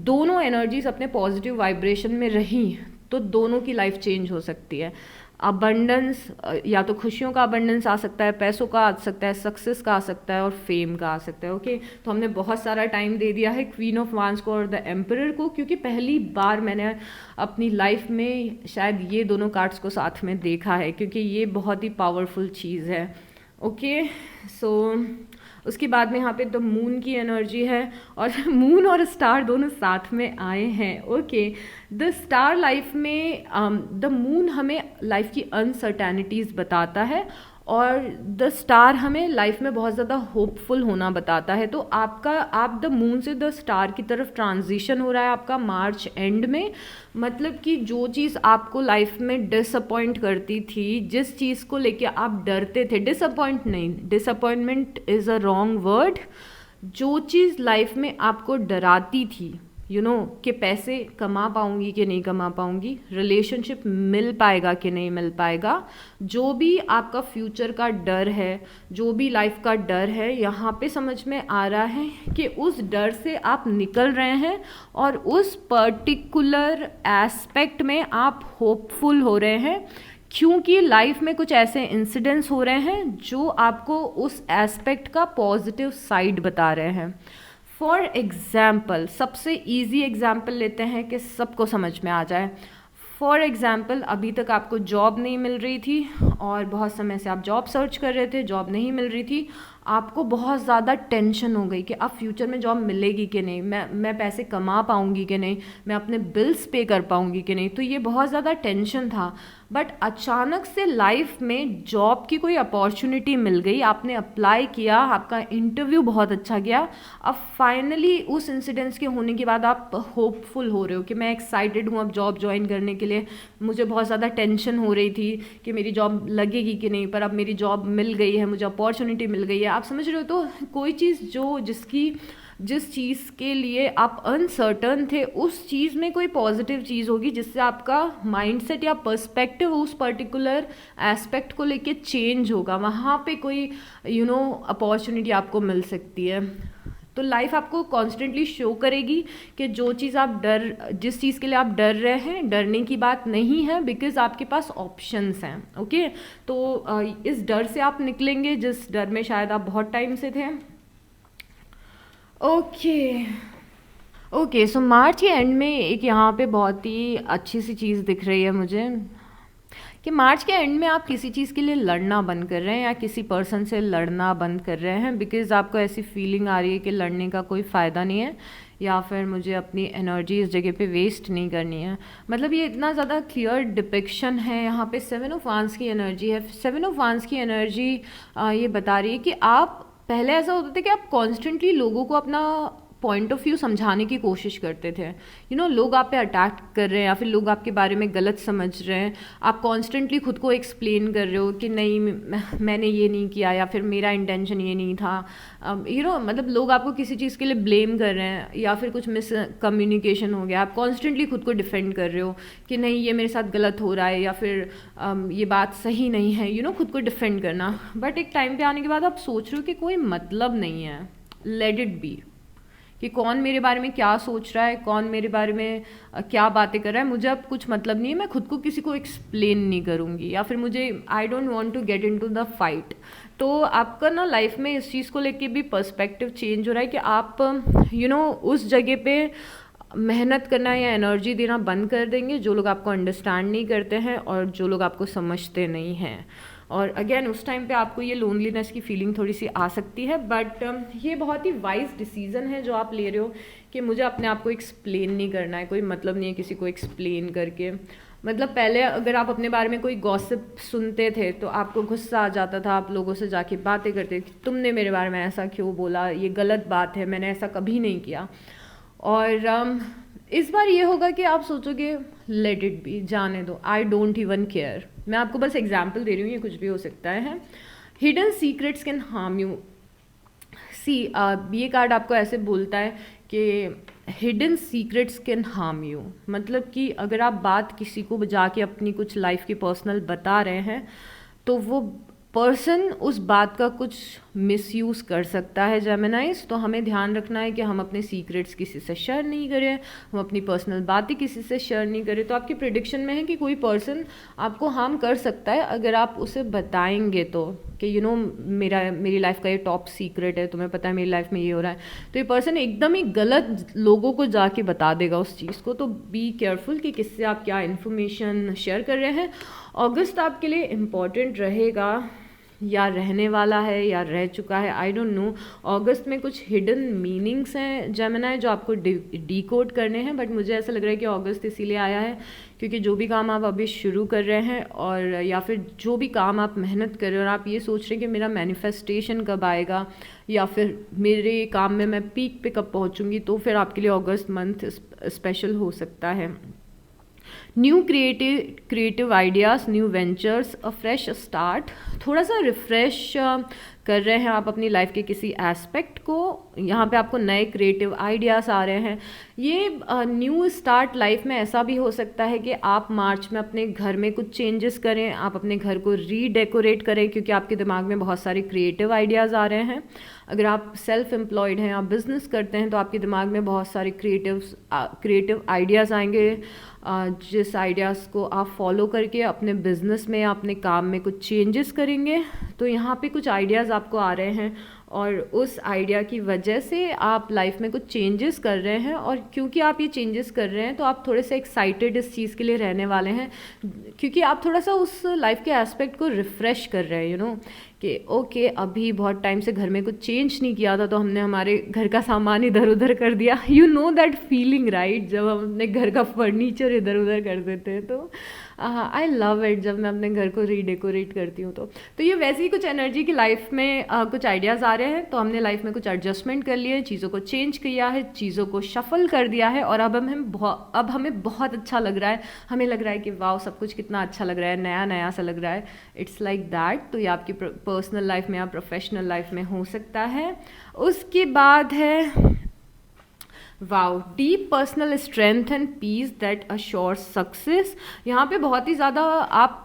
दोनों एनर्जीज अपने पॉजिटिव वाइब्रेशन में रही तो दोनों की लाइफ चेंज हो सकती है। अबंडेंस, या तो खुशियों का अबंडेंस आ सकता है, पैसों का आ सकता है, सक्सेस का आ सकता है और फेम का आ सकता है। ओके, तो हमने बहुत सारा टाइम दे दिया है क्वीन ऑफ वांड्स को और द एम्परर को, क्योंकि पहली बार मैंने अपनी लाइफ में शायद ये दोनों कार्ड्स को साथ में देखा है, क्योंकि ये बहुत ही पावरफुल चीज़ है। ओके, सो उसके बाद में यहाँ पे द मून की एनर्जी है, और मून और स्टार दोनों साथ में आए हैं। ओके, द स्टार लाइफ में द मून हमें लाइफ की अनसर्टेनिटीज़ बताता है, और द स्टार हमें लाइफ में बहुत ज़्यादा होपफुल होना बताता है। तो आप द मून से द स्टार की तरफ ट्रांजिशन हो रहा है आपका मार्च एंड में। मतलब कि जो चीज़ आपको लाइफ में डिसअपॉइंट करती थी, जिस चीज़ को लेके आप डरते थे, डिसअपॉइंट नहीं, disappointment is a wrong word, जो चीज़ लाइफ में आपको डराती थी, कि पैसे कमा पाऊंगी कि नहीं कमा पाऊंगी, रिलेशनशिप मिल पाएगा कि नहीं मिल पाएगा, जो भी आपका फ्यूचर का डर है, जो भी लाइफ का डर है, यहाँ पे समझ में आ रहा है कि उस डर से आप निकल रहे हैं और उस पर्टिकुलर एस्पेक्ट में आप होपफुल हो रहे हैं, क्योंकि लाइफ में कुछ ऐसे इंसिडेंट्स हो रहे हैं जो आपको उस एस्पेक्ट का पॉजिटिव साइड बता रहे हैं। फॉर एग्ज़ाम्पल, सबसे ईजी एग्ज़ाम्पल लेते हैं कि सबको समझ में आ जाए। फॉर एग्ज़ाम्पल, अभी तक आपको जॉब नहीं मिल रही थी और बहुत समय से आप जॉब सर्च कर रहे थे, जॉब नहीं मिल रही थी, आपको बहुत ज़्यादा टेंशन हो गई कि अब फ्यूचर में जॉब मिलेगी कि नहीं, मैं पैसे कमा पाऊँगी कि नहीं, मैं अपने बिल्स पे कर पाऊँगी कि नहीं, तो ये बहुत ज़्यादा टेंशन था। बट अचानक से लाइफ में जॉब की कोई अपॉर्चुनिटी मिल गई, आपने अप्लाई किया, आपका इंटरव्यू बहुत अच्छा गया, अब फाइनली उस इंसिडेंट्स के होने के बाद आप होपफुल हो रहे हो कि मैं एक्साइटेड हूँ अब जॉब ज्वाइन करने के लिए। मुझे बहुत ज़्यादा टेंशन हो रही थी कि मेरी जॉब लगेगी कि नहीं, पर अब मेरी जॉब मिल गई है, मुझे अपॉर्चुनिटी मिल गई है। आप समझ रहे हो? तो कोई चीज़ जिस चीज़ के लिए आप अनसर्टन थे, उस चीज़ में कोई पॉजिटिव चीज़ होगी जिससे आपका माइंडसेट या पर्सपेक्टिव उस पर्टिकुलर एस्पेक्ट को लेके चेंज होगा। वहाँ पे कोई अपॉर्चुनिटी आपको मिल सकती है। तो लाइफ आपको कॉन्स्टेंटली शो करेगी कि जिस चीज़ के लिए आप डर रहे हैं, डरने की बात नहीं है, बिकॉज आपके पास ऑप्शंस हैं। ओके, तो इस डर से आप निकलेंगे जिस डर में शायद आप बहुत टाइम से थे। ओके, सो मार्च के एंड में एक यहाँ पे बहुत ही अच्छी सी चीज़ दिख रही है मुझे, कि मार्च के एंड में आप किसी चीज़ के लिए लड़ना बंद कर रहे हैं या किसी पर्सन से लड़ना बंद कर रहे हैं, बिकॉज आपको ऐसी फीलिंग आ रही है कि लड़ने का कोई फ़ायदा नहीं है, या फिर मुझे अपनी एनर्जी इस जगह पे वेस्ट नहीं करनी है। मतलब ये इतना ज़्यादा क्लियर डिपिक्शन है। यहाँ पे 7 ऑफ वांड्स की एनर्जी है। 7 ऑफ वांड्स की एनर्जी ये बता रही है कि आप पहले ऐसा होता था कि आप कॉन्स्टेंटली लोगों को अपना पॉइंट ऑफ व्यू समझाने की कोशिश करते थे। लोग आप पे अटैक कर रहे हैं या फिर लोग आपके बारे में गलत समझ रहे हैं, आप कॉन्स्टेंटली खुद को एक्सप्लेन कर रहे हो कि नहीं मैंने ये नहीं किया, या फिर मेरा इंटेंशन ये नहीं था। मतलब लोग आपको किसी चीज़ के लिए ब्लेम कर रहे हैं या फिर कुछ मिस कम्युनिकेशन हो गया, आप कॉन्स्टेंटली खुद को डिफेंड कर रहे हो कि नहीं ये मेरे साथ गलत हो रहा है या फिर ये बात सही नहीं है, खुद को डिफेंड करना। बट एक टाइम पे आने के बाद आप सोच रहे हो कि कोई मतलब नहीं है, लेट इट बी, कि कौन मेरे बारे में क्या सोच रहा है, कौन मेरे बारे में क्या बातें कर रहा है, मुझे अब कुछ मतलब नहीं है, मैं खुद को किसी को एक्सप्लेन नहीं करूँगी, या फिर मुझे I don't want to get into the fight. तो आपका ना लाइफ में इस चीज़ को लेके भी पर्सपेक्टिव चेंज हो रहा है कि आप उस जगह पे मेहनत करना या एनर्जी देना बंद कर देंगे जो लोग आपको अंडरस्टैंड नहीं करते हैं और जो लोग आपको समझते नहीं हैं। और अगेन उस टाइम पे आपको ये लोनलीनेस की फीलिंग थोड़ी सी आ सकती है, बट ये बहुत ही वाइज डिसीजन है जो आप ले रहे हो कि मुझे अपने आप को एक्सप्लेन नहीं करना है, कोई मतलब नहीं है किसी को एक्सप्लेन करके। मतलब पहले अगर आप अपने बारे में कोई गॉसिप सुनते थे तो आपको गुस्सा आ जाता था, आप लोगों से जाके बातें करते कि तुमने मेरे बारे में ऐसा क्यों बोला, ये गलत बात है, मैंने ऐसा कभी नहीं किया। और इस बार ये होगा कि आप सोचोगे लेट इट बी, जाने दो, आई डोंट इवन केयर। मैं आपको बस एग्जाम्पल दे रही हूँ, ये कुछ भी हो सकता है। Hidden secrets can harm you. See ये कार्ड आपको ऐसे बोलता है कि hidden secrets can harm you, मतलब कि अगर आप बात किसी को जाके अपनी कुछ लाइफ की पर्सनल बता रहे हैं तो वो पर्सन उस बात का कुछ मिसयूज़ कर सकता है जेमिनाइज। तो हमें ध्यान रखना है कि हम अपने सीक्रेट्स किसी से शेयर नहीं करें, हम अपनी पर्सनल बातें किसी से शेयर नहीं करें। तो आपकी प्रिडिक्शन में है कि कोई पर्सन आपको हार्म कर सकता है अगर आप उसे बताएंगे तो, कि मेरी लाइफ का ये टॉप सीक्रेट है, तुम्हें पता है मेरी लाइफ में ये हो रहा है, तो ये पर्सन एकदम ही गलत लोगों को जाके बता देगा उस चीज़ को। तो बी केयरफुल कि किससे आप क्या इन्फॉर्मेशन शेयर कर रहे हैं। अगस्त आपके लिए इम्पॉर्टेंट रहेगा, या रहने वाला है या रह चुका है, आई डोंट नो। अगस्त में कुछ हिडन मीनिंग्स हैं जेमिनी जो आपको डिकोड करने हैं, बट मुझे ऐसा लग रहा है कि अगस्त इसीलिए आया है क्योंकि जो भी काम आप अभी शुरू कर रहे हैं, और या फिर जो भी काम आप मेहनत कर रहे हो और आप ये सोच रहे हैं कि मेरा मैनिफेस्टेशन कब आएगा या फिर मेरे काम में मैं पीक पे कब पहुंचूंगी, तो फिर आपके लिए अगस्त मंथ स्पेशल हो सकता है। New creative ideas, new ventures, अ फ्रेश स्टार्ट, थोड़ा सा रिफ्रेश कर रहे हैं आप अपनी लाइफ के किसी एस्पेक्ट को, यहाँ पे आपको नए क्रिएटिव आइडियाज़ आ रहे हैं। ये न्यू स्टार्ट लाइफ में ऐसा भी हो सकता है कि आप मार्च में अपने घर में कुछ चेंजेस करें, आप अपने घर को रीडेकोरेट करें क्योंकि आपके दिमाग में बहुत सारे क्रिएटिव आइडियाज़ आ रहे हैं। अगर आप सेल्फ एम्प्लॉयड हैं, आप बिज़नेस करते हैं, तो आपके दिमाग में बहुत सारे क्रिएटिव आइडियाज़ आएंगे, जिस आइडियाज़ को आप फॉलो करके अपने बिजनेस में या अपने काम में कुछ चेंजेस करेंगे। तो यहाँ पे कुछ आइडियाज़ आपको आ रहे हैं और उस आइडिया की वजह से आप लाइफ में कुछ चेंजेस कर रहे हैं, और क्योंकि आप ये चेंजेस कर रहे हैं तो आप थोड़े से एक्साइटेड इस चीज़ के लिए रहने वाले हैं, क्योंकि आप थोड़ा सा उस लाइफ के एस्पेक्ट को रिफ़्रेश कर रहे हैं, कि ओके अभी बहुत टाइम से घर में कुछ चेंज नहीं किया था तो हमने हमारे घर का सामान इधर उधर कर दिया। दैट फीलिंग राइट, जब हम अपने घर का फर्नीचर इधर उधर कर देते हैं तो आई लव इट जब मैं अपने घर को रीडेकोरेट करती हूँ। तो ये वैसे ही कुछ एनर्जी की लाइफ में कुछ आइडियाज़ आ रहे हैं, तो हमने लाइफ में कुछ एडजस्टमेंट कर लिए, चीज़ों को चेंज किया है, चीज़ों को शफल कर दिया है, और अब हमें बहुत अच्छा लग रहा है, हमें लग रहा है कि वाह सब कुछ कितना अच्छा लग रहा है, नया नया सा लग रहा है। It's like that. तो ये आपकी पर्सनल लाइफ में या प्रोफेशनल लाइफ में हो सकता है। उसके बाद है wow, deep personal strength and peace that assure success. यहाँ पे बहुत ही ज़्यादा आप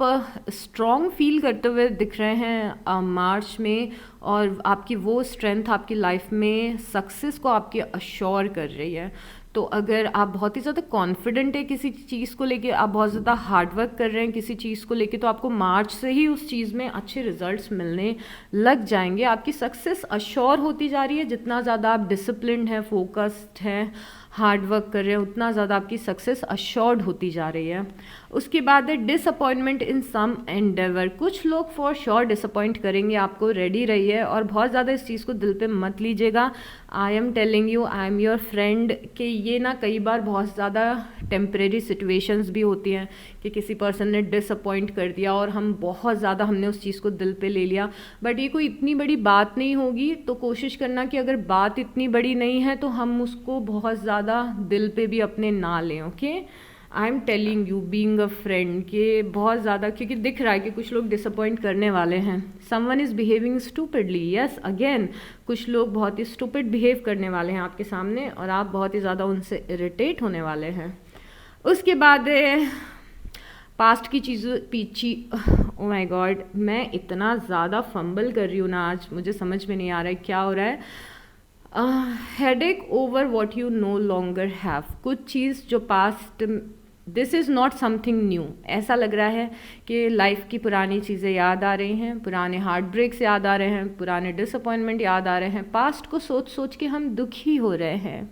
स्ट्रॉन्ग फील करते हुए दिख रहे हैं मार्च में, और आपकी वो स्ट्रेंथ आपकी लाइफ में सक्सेस को आपकी अश्योर कर रही है। तो अगर आप बहुत ही ज़्यादा कॉन्फिडेंट है किसी चीज़ को लेके, आप बहुत ज़्यादा हार्डवर्क कर रहे हैं किसी चीज़ को लेके, तो आपको मार्च से ही उस चीज़ में अच्छे रिजल्ट्स मिलने लग जाएंगे। आपकी सक्सेस अश्योर होती जा रही है। जितना ज़्यादा आप डिसिप्लिन्ड हैं, फोकस्ड हैं, हार्ड वर्क कर रहे हैं, उतना ज़्यादा आपकी सक्सेस अश्योर्ड होती जा रही है। उसके बाद है डिसअपॉइंटमेंट इन सम एंडेवर। कुछ लोग फॉर श्योर डिसअपॉइंट करेंगे आपको, रेडी रहिए, और बहुत ज़्यादा इस चीज़ को दिल पे मत लीजिएगा। I am telling you, I am your friend, कि ये ना कई बार बहुत ज़्यादा टेम्परेरी सिचुएशंस भी होती हैं कि किसी पर्सन ने डिसअपॉइंट कर दिया और हमने उस चीज़ को दिल पे ले लिया, बट ये कोई इतनी बड़ी बात नहीं होगी। तो कोशिश करना कि अगर बात इतनी बड़ी नहीं है तो हम उसको बहुत ज़्यादा दिल पे भी अपने ना लें। Okay, I am telling you being a friend कि बहुत ज़्यादा, क्योंकि दिख रहा है कि कुछ लोग डिसअपॉइंट करने वाले हैं। Someone is behaving stupidly, yes again, कुछ लोग बहुत ही स्टूपिड बिहेव करने वाले हैं आपके सामने और आप बहुत ही ज़्यादा उनसे इरिटेट होने वाले हैं। उसके बाद पास्ट की चीज़ों पीछे, ओ माय गॉड, मैं इतना ज़्यादा फंबल कर रही हूँ ना आज, मुझे समझ में नहीं आ रहा है क्या हो रहा है। Headache over what you know longer have. कुछ चीज़ जो past, this is not something new. ऐसा लग रहा है कि लाइफ की पुरानी चीज़ें याद आ रही हैं, पुराने हार्ट ब्रेक्स याद आ रहे हैं, पुराने डिसअपॉइंटमेंट याद आ रहे हैं, पास्ट को सोच सोच के हम दुखी हो रहे हैं।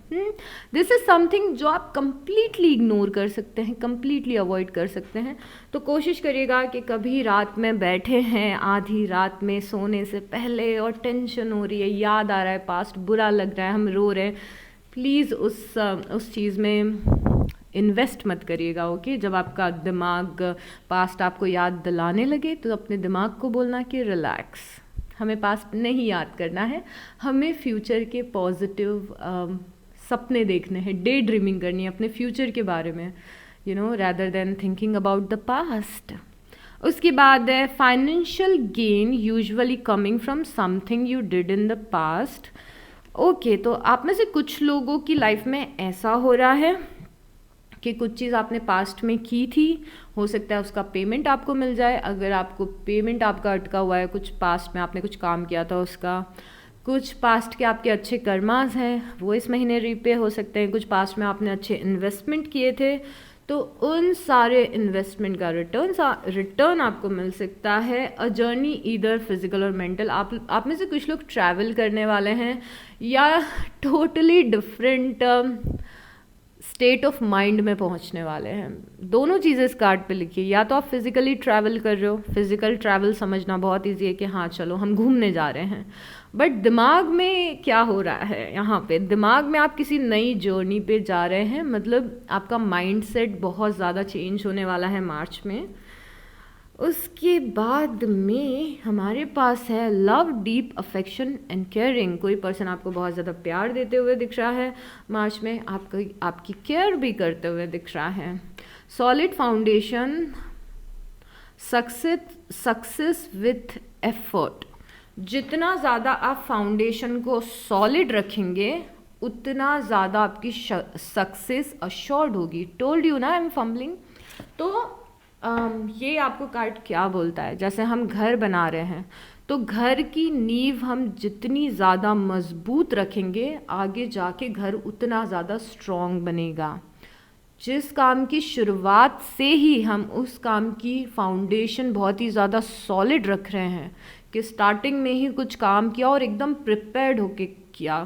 दिस इज़ समथिंग जो आप कंप्लीटली इग्नोर कर सकते हैं, कंप्लीटली अवॉइड कर सकते हैं। तो कोशिश करिएगा कि कभी रात में बैठे हैं आधी रात में सोने से पहले और टेंशन हो रही है, याद आ रहा है पास्ट, बुरा लग रहा है, हम रो रहे हैं, प्लीज़ उस चीज़ में इन्वेस्ट मत करिएगा। ओके, जब आपका दिमाग पास्ट आपको याद दिलाने लगे तो अपने दिमाग को बोलना कि रिलैक्स, हमें पास्ट नहीं याद करना है, हमें फ्यूचर के पॉजिटिव सपने देखने हैं, डे ड्रीमिंग करनी है अपने फ्यूचर के बारे में, you know, rather than thinking about the past. उसके बाद है financial gain usually coming from something you did in the past. Okay, तो आप में से कुछ लोगों की लाइफ में ऐसा हो रहा है कि कुछ चीज़ आपने पास्ट में की थी, हो सकता है उसका पेमेंट आपको मिल जाए। अगर आपको पेमेंट आपका अटका हुआ है, कुछ पास्ट में आपने कुछ काम किया था उसका, कुछ पास्ट के आपके अच्छे कर्मास हैं वो इस महीने रीपे हो सकते हैं, कुछ पास्ट में आपने अच्छे इन्वेस्टमेंट किए थे तो उन सारे इन्वेस्टमेंट का रिटर्न आपको मिल सकता है। अ जर्नी ईदर फिजिकल और मेंटल, आप में से कुछ लोग ट्रैवल करने वाले हैं या totally different state of mind में पहुंचने वाले हैं। दोनों चीज़ें इस कार्ड पे लिखी, या तो आप फिजिकली ट्रैवल कर रहे हो, फिजिकल ट्रैवल समझना बहुत ईजी है कि हाँ चलो हम घूमने जा रहे हैं, बट दिमाग में क्या हो रहा है यहाँ पे, दिमाग में आप किसी नई जर्नी पे जा रहे हैं, मतलब आपका माइंडसेट बहुत ज़्यादा चेंज होने वाला है मार्च में। उसके बाद में हमारे पास है love, deep affection and caring. कोई पर्सन आपको बहुत ज़्यादा प्यार देते हुए दिख रहा है मार्च में, आपकी केयर भी करते हुए दिख रहा है। Solid foundation, success with effort. जितना ज़्यादा आप फाउंडेशन को सॉलिड रखेंगे उतना ज़्यादा आपकी सक्सेस अश्योर्ड होगी। टोल्ड यू ना, आई एम फम्बलिंग। तो ये आपको कार्ड क्या बोलता है, जैसे हम घर बना रहे हैं तो घर की नींव हम जितनी ज़्यादा मजबूत रखेंगे आगे जाके घर उतना ज़्यादा स्ट्रॉन्ग बनेगा। जिस काम की शुरुआत से ही हम उस काम की फाउंडेशन बहुत ही ज़्यादा सॉलिड रख रहे हैं कि स्टार्टिंग में ही कुछ काम किया और एकदम प्रिपेयर्ड होके किया।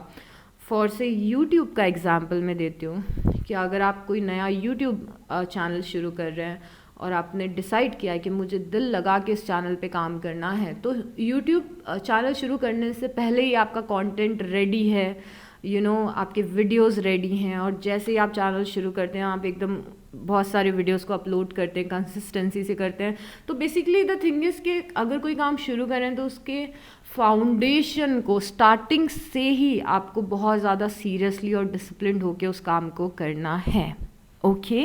फॉर से यूट्यूब का एग्जाम्पल मैं देती हूँ कि अगर आप कोई नया यूट्यूब चैनल शुरू कर रहे हैं और आपने डिसाइड किया है कि मुझे दिल लगा के इस चैनल पे काम करना है, तो यूट्यूब चैनल शुरू करने से पहले ही आपका कंटेंट रेडी है, यू नो, आपके वीडियोस रेडी हैं, और जैसे ही आप चैनल शुरू करते हैं आप एकदम बहुत सारे वीडियोस को अपलोड करते हैं, कंसिस्टेंसी से करते हैं। तो बेसिकली द थिंग इज़ कि अगर कोई काम शुरू करें तो उसके फाउंडेशन को स्टार्टिंग से ही आपको बहुत ज़्यादा सीरियसली और डिसिप्लिन होकर उस काम को करना है। ओके,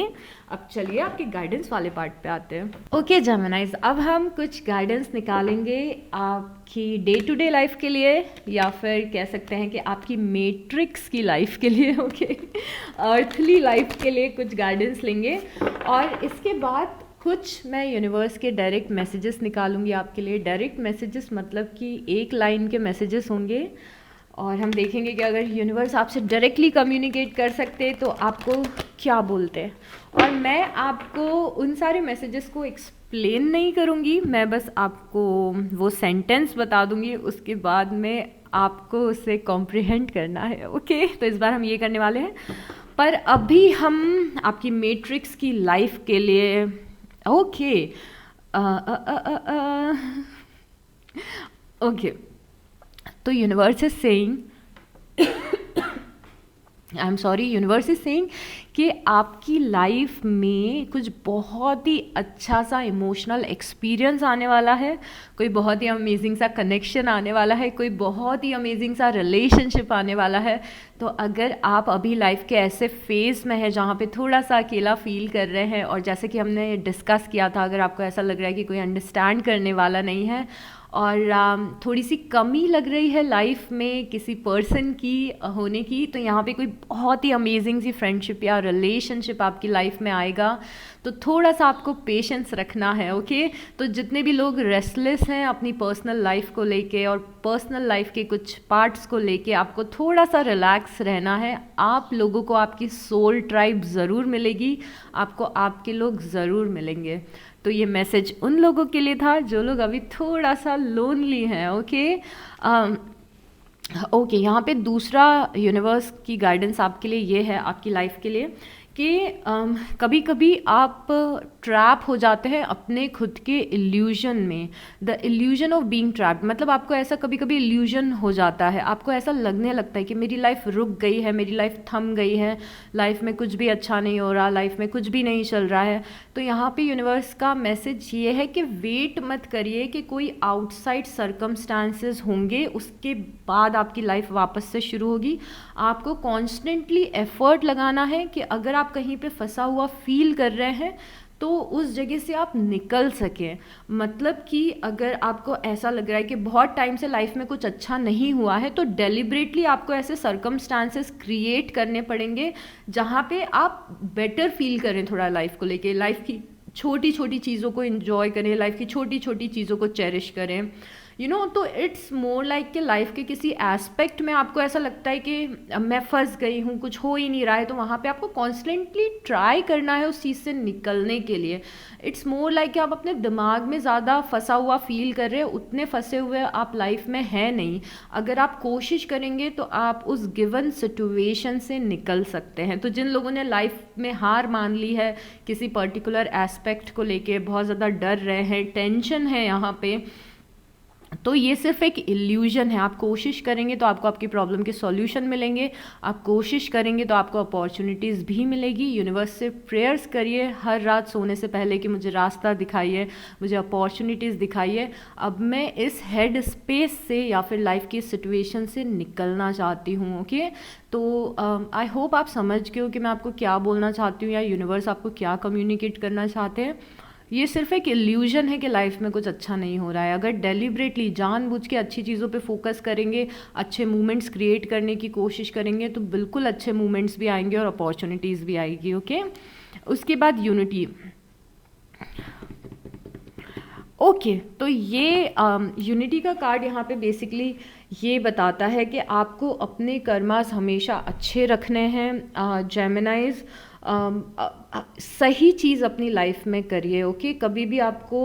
अब चलिए आपके गाइडेंस वाले पार्ट पे आते हैं। ओके जेमिनाइज, अब हम कुछ गाइडेंस निकालेंगे आपकी डे टू डे लाइफ के लिए, या फिर कह सकते हैं कि आपकी मैट्रिक्स की लाइफ के लिए, ओके, अर्थली लाइफ के लिए कुछ गाइडेंस लेंगे, और इसके बाद कुछ मैं यूनिवर्स के डायरेक्ट मैसेजेस निकालूंगी आपके लिए। डायरेक्ट मैसेजेस मतलब कि एक लाइन के मैसेजेस होंगे, और हम देखेंगे कि अगर यूनिवर्स आपसे डायरेक्टली कम्युनिकेट कर सकते तो आपको क्या बोलते हैं। और मैं आपको उन सारे मैसेजेस को एक्सप्लेन नहीं करूँगी, मैं बस आपको वो सेंटेंस बता दूँगी, उसके बाद में आपको उसे कॉम्प्रिहेंड करना है। ओके, तो इस बार हम ये करने वाले हैं, पर अभी हम आपकी मैट्रिक्स की लाइफ के लिए, ओके ओके, तो universe is saying, I am sorry, universe is saying कि आपकी लाइफ में कुछ बहुत ही अच्छा सा इमोशनल एक्सपीरियंस आने वाला है, कोई बहुत ही अमेजिंग सा कनेक्शन आने वाला है, कोई बहुत ही अमेजिंग सा रिलेशनशिप आने वाला है। तो अगर आप अभी लाइफ के ऐसे फेज़ में है जहाँ पे थोड़ा सा अकेला फील कर रहे हैं, और जैसे कि हमने डिस्कस किया था, अगर आपको ऐसा लग रहा है कि कोई अंडरस्टैंड करने वाला नहीं है और थोड़ी सी कमी लग रही है लाइफ में किसी पर्सन की होने की, तो यहाँ पे कोई बहुत ही अमेजिंग सी फ्रेंडशिप या रिलेशनशिप आपकी लाइफ में आएगा। तो थोड़ा सा आपको पेशेंस रखना है। ओके, तो जितने भी लोग रेस्टलेस हैं अपनी पर्सनल लाइफ को लेके और पर्सनल लाइफ के कुछ पार्ट्स को लेके, आपको थोड़ा सा रिलैक्स रहना है। आप लोगों को आपकी सोल ट्राइब ज़रूर मिलेगी, आपको आपके लोग ज़रूर मिलेंगे। तो ये मैसेज उन लोगों के लिए था जो लोग अभी थोड़ा सा लोनली हैं। ओके ओके, यहाँ पे दूसरा यूनिवर्स की गाइडेंस आपके लिए ये है, आपकी लाइफ के लिए, कि कभी कभी आप ट्रैप हो जाते हैं अपने खुद के इल्यूजन में, the illusion of being trapped. मतलब आपको ऐसा कभी कभी इल्यूजन हो जाता है, आपको ऐसा लगने लगता है कि मेरी लाइफ रुक गई है, मेरी लाइफ थम गई है, लाइफ में कुछ भी अच्छा नहीं हो रहा, लाइफ में कुछ भी नहीं चल रहा है। तो यहाँ पे यूनिवर्स का मैसेज ये है कि वेट मत करिए कि कोई आउटसाइड सर्कमस्टांसेस होंगे उसके बाद आपकी लाइफ वापस से शुरू होगी। आपको कॉन्स्टेंटली एफर्ट लगाना है कि अगर आप कहीं पे फंसा हुआ फील कर रहे हैं तो उस जगह से आप निकल सकें। मतलब कि अगर आपको ऐसा लग रहा है कि बहुत टाइम से लाइफ में कुछ अच्छा नहीं हुआ है, तो डेलिबरेटली आपको ऐसे सर्कमस्टांसेस क्रिएट करने पड़ेंगे जहाँ पे आप बेटर फील करें थोड़ा लाइफ को लेके, लाइफ की छोटी छोटी चीज़ों को एंजॉय करें, लाइफ की छोटी छोटी चीज़ों को चेरिश करें। तो इट्स मोर लाइक कि लाइफ के किसी एस्पेक्ट में आपको ऐसा लगता है कि मैं फंस गई हूँ, कुछ हो ही नहीं रहा है, तो वहाँ पे आपको कॉन्स्टेंटली ट्राई करना है उस चीज़ से निकलने के लिए। इट्स मोर लाइक कि आप अपने दिमाग में ज़्यादा फंसा हुआ फील कर रहे हैं, उतने फंसे हुए आप लाइफ में हैं नहीं। अगर आप कोशिश करेंगे तो आप उस गिवन सिचुएशन से निकल सकते हैं। तो जिन लोगों ने लाइफ में हार मान ली है किसी पर्टिकुलर एस्पेक्ट को लेके, बहुत ज़्यादा डर रहे हैं, टेंशन है यहाँ पे, तो ये सिर्फ एक इल्यूजन है। आप कोशिश करेंगे तो आपको आपकी प्रॉब्लम के सॉल्यूशन मिलेंगे, आप कोशिश करेंगे तो आपको अपॉर्चुनिटीज़ भी मिलेगी। यूनिवर्स से प्रेयर्स करिए हर रात सोने से पहले कि मुझे रास्ता दिखाइए, मुझे अपॉर्चुनिटीज़ दिखाइए। अब मैं इस हेड स्पेस से या फिर लाइफ की सिचुएशन से निकलना चाहती हूँ। ओके, तो आई होप आप समझ गए हो कि मैं आपको क्या बोलना चाहती हूँ या यूनिवर्स आपको क्या कम्युनिकेट करना चाहते हैं। ये सिर्फ एक इल्यूजन है कि लाइफ में कुछ अच्छा नहीं हो रहा है। अगर डेलिबरेटली जानबूझ के अच्छी चीज़ों पे फोकस करेंगे, अच्छे मोमेंट्स क्रिएट करने की कोशिश करेंगे, तो बिल्कुल अच्छे मोमेंट्स भी आएंगे और अपॉर्चुनिटीज़ भी आएगी। ओके, उसके बाद यूनिटी। ओके, तो ये यूनिटी का कार्ड यहाँ पे बेसिकली ये बताता है कि आपको अपने कर्मास हमेशा अच्छे रखने हैं। जेमिनाइज, सही चीज़ अपनी लाइफ में करिए। ओके, कभी भी आपको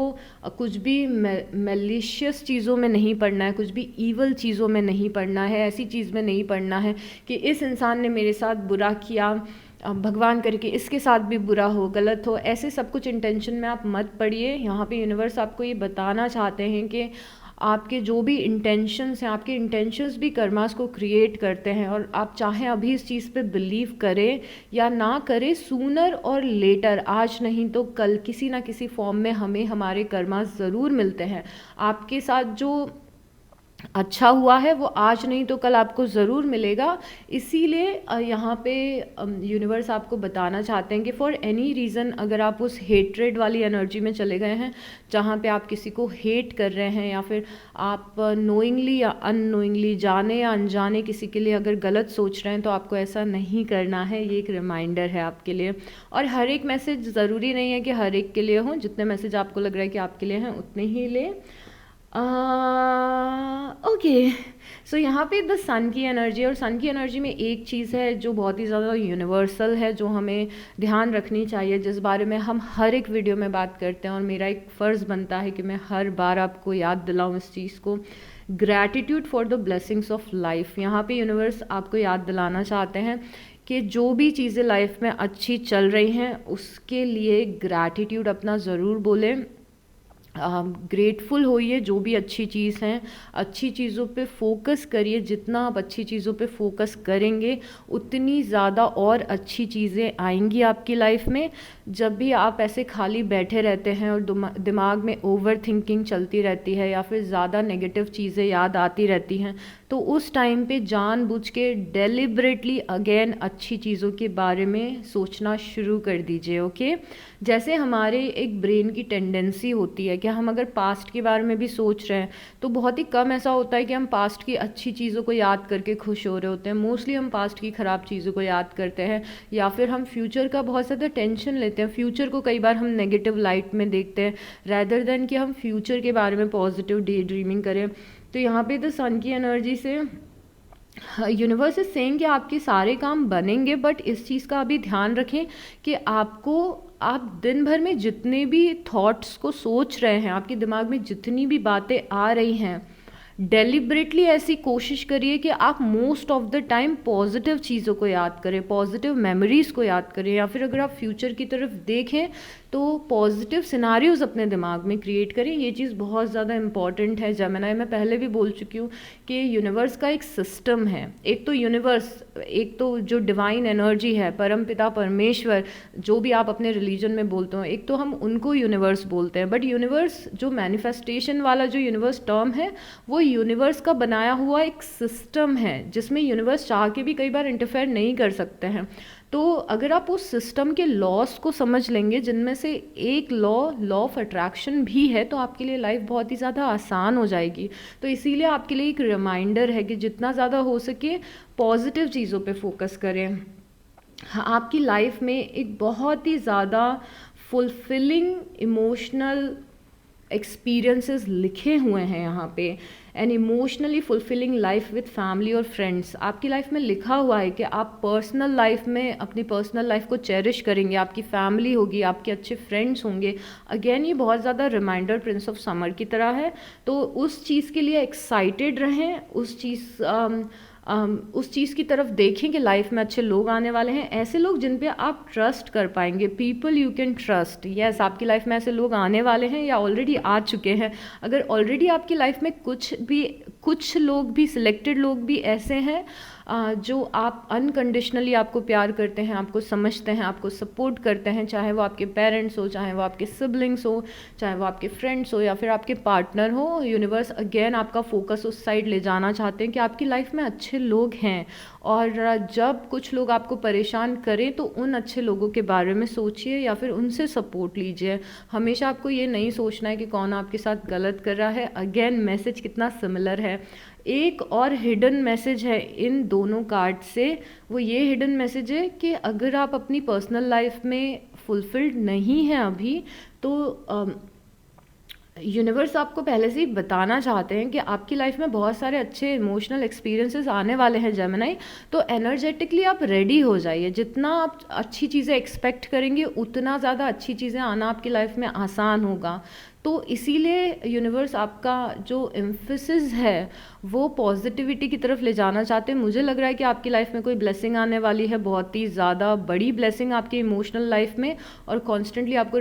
कुछ भी मैलिशियस चीज़ों में नहीं पड़ना है, कुछ भी ईवल चीज़ों में नहीं पड़ना है, ऐसी चीज़ में नहीं पड़ना है कि इस इंसान ने मेरे साथ बुरा किया, भगवान करके इसके साथ भी बुरा हो, गलत हो, ऐसे सब कुछ इंटेंशन में आप मत पड़िए। यहाँ पे यूनिवर्स आपको ये बताना चाहते हैं कि आपके जो भी इंटेंशंस हैं, आपके इंटेंशंस भी कर्मास को क्रिएट करते हैं। और आप चाहें अभी इस चीज़ पे बिलीव करें या ना करें, सूनर और लेटर, आज नहीं तो कल, किसी ना किसी फॉर्म में हमें हमारे कर्मास ज़रूर मिलते हैं। आपके साथ जो अच्छा हुआ है वो आज नहीं तो कल आपको ज़रूर मिलेगा। इसीलिए यहाँ पे यूनिवर्स आपको बताना चाहते हैं कि फॉर एनी रीज़न अगर आप उस हेट्रेड वाली एनर्जी में चले गए हैं जहाँ पे आप किसी को हेट कर रहे हैं, या फिर आप नोइंगली या अननोइंगली, जाने या अनजाने किसी के लिए अगर गलत सोच रहे हैं, तो आपको ऐसा नहीं करना है। ये एक रिमाइंडर है आपके लिए। और हर एक मैसेज ज़रूरी नहीं है कि हर एक के लिए हो, जितने मैसेज आपको लग रहा है कि आपके लिए हैं उतने ही ले। ओके, सो यहाँ पे द सन की एनर्जी, और सन की एनर्जी में एक चीज़ है जो बहुत ही ज़्यादा यूनिवर्सल है, जो हमें ध्यान रखनी चाहिए, जिस बारे में हम हर एक वीडियो में बात करते हैं, और मेरा एक फ़र्ज़ बनता है कि मैं हर बार आपको याद दिलाऊं इस चीज़ को। Gratitude for the blessings of life. यहाँ पे यूनिवर्स आपको याद दिलाना चाहते हैं कि जो भी चीज़ें लाइफ में अच्छी चल रही हैं उसके लिए ग्रैटिट्यूड अपना ज़रूर बोलें, ग्रेटफुल होइए। जो भी अच्छी चीज़ हैं, अच्छी चीज़ों पे फोकस करिए। जितना आप अच्छी चीज़ों पे फोकस करेंगे उतनी ज़्यादा और अच्छी चीज़ें आएंगी आपकी लाइफ में। जब भी आप ऐसे खाली बैठे रहते हैं और दिमाग में ओवर थिंकिंग चलती रहती है या फिर ज़्यादा नेगेटिव चीज़ें याद आती रहती हैं, तो उस टाइम पे जानबूझ के डेलिबरेटली अगेन अच्छी चीज़ों के बारे में सोचना शुरू कर दीजिए। ओके, जैसे हमारे एक ब्रेन की टेंडेंसी होती है कि हम अगर पास्ट के बारे में भी सोच रहे हैं तो बहुत ही कम ऐसा होता है कि हम पास्ट की अच्छी चीज़ों को याद करके खुश हो रहे होते हैं। मोस्टली हम पास्ट की ख़राब चीज़ों को याद करते हैं, या फिर हम फ्यूचर का बहुत ज़्यादा टेंशन लेते हैं। फ्यूचर को कई बार हम नेगेटिव लाइट में देखते हैं रैदर देन कि हम फ्यूचर के बारे में पॉजिटिव डे ड्रीमिंग करें। तो यहाँ पे द सन की एनर्जी से यूनिवर्स इज सेइंग कि आपके सारे काम बनेंगे, बट इस चीज़ का अभी ध्यान रखें कि आप दिन भर में जितने भी थॉट्स को सोच रहे हैं, आपके दिमाग में जितनी भी बातें आ रही हैं, डेलिबरेटली ऐसी कोशिश करिए कि आप most of the time positive चीज़ों को याद करें, पॉजिटिव मेमोरीज़ को याद करें, या फिर अगर आप फ्यूचर की तरफ देखें तो पॉजिटिव सिनारियोज अपने दिमाग में क्रिएट करें। ये चीज़ बहुत ज़्यादा इंपॉर्टेंट है जेमिनी। मैं पहले भी बोल चुकी हूँ कि यूनिवर्स का एक सिस्टम है। एक तो यूनिवर्स, एक तो जो डिवाइन एनर्जी है, परमपिता परमेश्वर, जो भी आप अपने रिलीजन में बोलते हो, एक तो हम उनको यूनिवर्स बोलते हैं, बट यूनिवर्स जो मैनिफेस्टेशन वाला जो यूनिवर्स टर्म है, वो यूनिवर्स का बनाया हुआ एक सिस्टम है जिसमें यूनिवर्स चाह के भी कई बार इंटरफेयर नहीं कर सकते हैं। तो अगर आप उस सिस्टम के लॉस को समझ लेंगे, जिनमें से एक लॉ ऑफ अट्रैक्शन भी है, तो आपके लिए लाइफ बहुत ही ज़्यादा आसान हो जाएगी। तो इसीलिए आपके लिए एक रिमाइंडर है कि जितना ज़्यादा हो सके पॉजिटिव चीज़ों पे फोकस करें। आपकी लाइफ में एक बहुत ही ज़्यादा फुलफिलिंग इमोशनल एक्सपीरियंसेस लिखे हुए हैं यहाँ पे। An emotionally fulfilling life with family और फ्रेंड्स, आपकी लाइफ में लिखा हुआ है कि आप पर्सनल लाइफ में अपनी पर्सनल लाइफ को चेरिश करेंगे, आपकी फैमिली होगी, आपके अच्छे फ्रेंड्स होंगे। अगेन ये बहुत ज़्यादा रिमाइंडर प्रिंस ऑफ समर की तरह है। तो उस चीज़ के लिए एक्साइटेड रहें, उस चीज़ की तरफ देखें कि लाइफ में अच्छे लोग आने वाले हैं, ऐसे लोग जिन पे आप ट्रस्ट कर पाएंगे, people you can trust. Yes, आपकी लाइफ में ऐसे लोग आने वाले हैं या ऑलरेडी आ चुके हैं। अगर ऑलरेडी आपकी लाइफ में कुछ लोग भी, सिलेक्टेड लोग भी ऐसे हैं जो आप अनकंडीशनली आपको प्यार करते हैं, आपको समझते हैं, आपको सपोर्ट करते हैं, चाहे वो आपके पेरेंट्स हो, चाहे वो आपके सिबलिंग्स हो, चाहे वो आपके फ्रेंड्स हो, या फिर आपके पार्टनर हो। यूनिवर्स अगेन आपका फोकस उस साइड ले जाना चाहते हैं कि आपकी लाइफ में अच्छे लोग हैं। और जब कुछ लोग आपको परेशान करें तो उन अच्छे लोगों के बारे में सोचिए या फिर उनसे सपोर्ट लीजिए। हमेशा आपको ये नहीं सोचना है कि कौन आपके साथ गलत कर रहा है। अगेन मैसेज कितना सिमिलर है। एक और हिडन मैसेज है इन दोनों कार्ड से, वो ये हिडन मैसेज है कि अगर आप अपनी पर्सनल लाइफ में फुलफिल्ड नहीं हैं अभी, तो यूनिवर्स आपको पहले से ही बताना चाहते हैं कि आपकी लाइफ में बहुत सारे अच्छे इमोशनल एक्सपीरियंसेस आने वाले हैं जेमिनी। तो एनर्जेटिकली आप रेडी हो जाइए। जितना आप अच्छी चीज़ें एक्सपेक्ट करेंगे उतना ज़्यादा अच्छी चीज़ें आना आपकी लाइफ में आसान होगा। तो इसीलिए यूनिवर्स आपका जो एम्फेसिस है वो पॉजिटिविटी की तरफ ले जाना चाहते हैं। मुझे लग रहा है कि आपकी लाइफ में कोई ब्लेसिंग आने वाली है, बहुत ही ज़्यादा बड़ी ब्लेसिंग आपकी इमोशनल लाइफ में। और कॉन्स्टेंटली आपको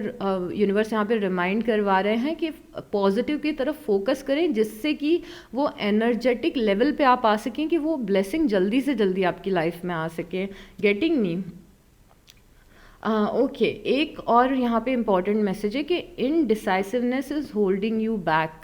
यूनिवर्स यहाँ पे रिमाइंड करवा रहे हैं कि पॉजिटिव की तरफ फोकस करें, जिससे कि वो एनर्जेटिक लेवल पे आप आ सकें कि वो ब्लेसिंग जल्दी से जल्दी आपकी लाइफ में आ सके। Getting me? ओके, एक और यहाँ पे इम्पॉर्टेंट मैसेज है कि indecisiveness is holding you back.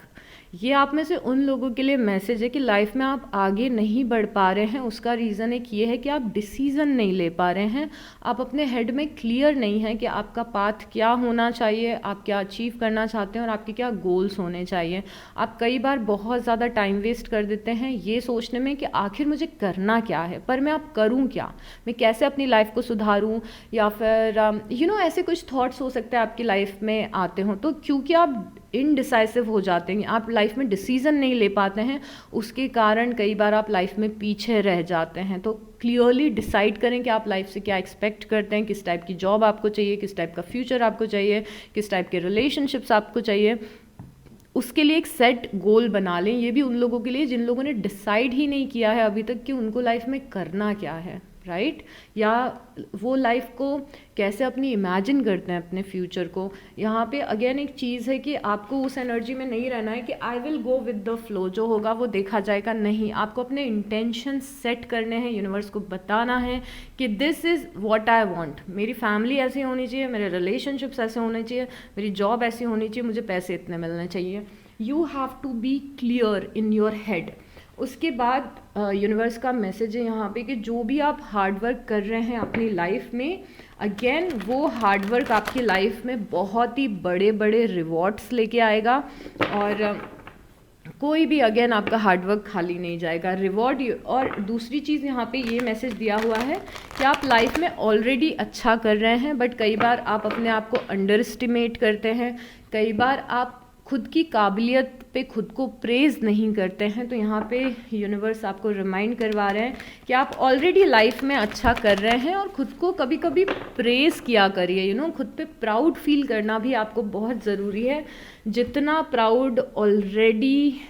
ये आप में से उन लोगों के लिए मैसेज है कि लाइफ में आप आगे नहीं बढ़ पा रहे हैं। उसका रीज़न एक ये है कि आप डिसीज़न नहीं ले पा रहे हैं। आप अपने हेड में क्लियर नहीं है कि आपका पाथ क्या होना चाहिए, आप क्या अचीव करना चाहते हैं और आपके क्या गोल्स होने चाहिए। आप कई बार बहुत ज़्यादा टाइम वेस्ट कर देते हैं ये सोचने में कि आखिर मुझे करना क्या है, पर मैं अब करूँ क्या, मैं कैसे अपनी लाइफ को सुधारूँ, या फिर ऐसे कुछ थॉट्स हो सकते हैं आपकी लाइफ में आते हों। तो क्योंकि आप इनडिसाइसिव हो जाते हैं, आप लाइफ में डिसीज़न नहीं ले पाते हैं, उसके कारण कई बार आप लाइफ में पीछे रह जाते हैं। तो क्लियरली डिसाइड करें कि आप लाइफ से क्या एक्सपेक्ट करते हैं, किस टाइप की जॉब आपको चाहिए, किस टाइप का फ्यूचर आपको चाहिए, किस टाइप के रिलेशनशिप्स आपको चाहिए। उसके लिए एक सेट गोल बना लें। ये भी उन लोगों के लिए जिन लोगों ने डिसाइड ही नहीं किया है अभी तक कि उनको लाइफ में करना क्या है, राइट? या वो लाइफ को कैसे अपनी इमेजिन करते हैं अपने फ्यूचर को। यहाँ पे अगेन एक चीज़ है कि आपको उस एनर्जी में नहीं रहना है कि I will go with the flow, जो होगा वो देखा जाएगा। नहीं, आपको अपने इंटेंशन सेट करने हैं, यूनिवर्स को बताना है कि this is what I want. मेरी फैमिली ऐसी होनी चाहिए, मेरे रिलेशनशिप्स ऐसे होने चाहिए, मेरी जॉब ऐसी होनी चाहिए, मुझे पैसे इतने मिलने चाहिए। You have to be clear in your head. उसके बाद यूनिवर्स का मैसेज है यहाँ पे कि जो भी आप हार्डवर्क कर रहे हैं अपनी लाइफ में, अगेन वो हार्डवर्क आपकी लाइफ में बहुत ही बड़े बड़े रिवॉर्ड्स लेके आएगा। और कोई भी अगेन आपका हार्डवर्क खाली नहीं जाएगा, रिवॉर्ड। और दूसरी चीज़ यहाँ पे ये मैसेज दिया हुआ है कि आप लाइफ में ऑलरेडी अच्छा कर रहे हैं, बट कई बार आप अपने आप को अंडर एस्टिमेट करते हैं, कई बार आप खुद की काबिलियत पे खुद को प्रेज़ नहीं करते हैं। तो यहाँ पे यूनिवर्स आपको रिमाइंड करवा रहे हैं कि आप ऑलरेडी लाइफ में अच्छा कर रहे हैं और खुद को कभी कभी प्रेज़ किया करिए। खुद पे प्राउड फील करना भी आपको बहुत ज़रूरी है। जितना प्राउड ऑलरेडी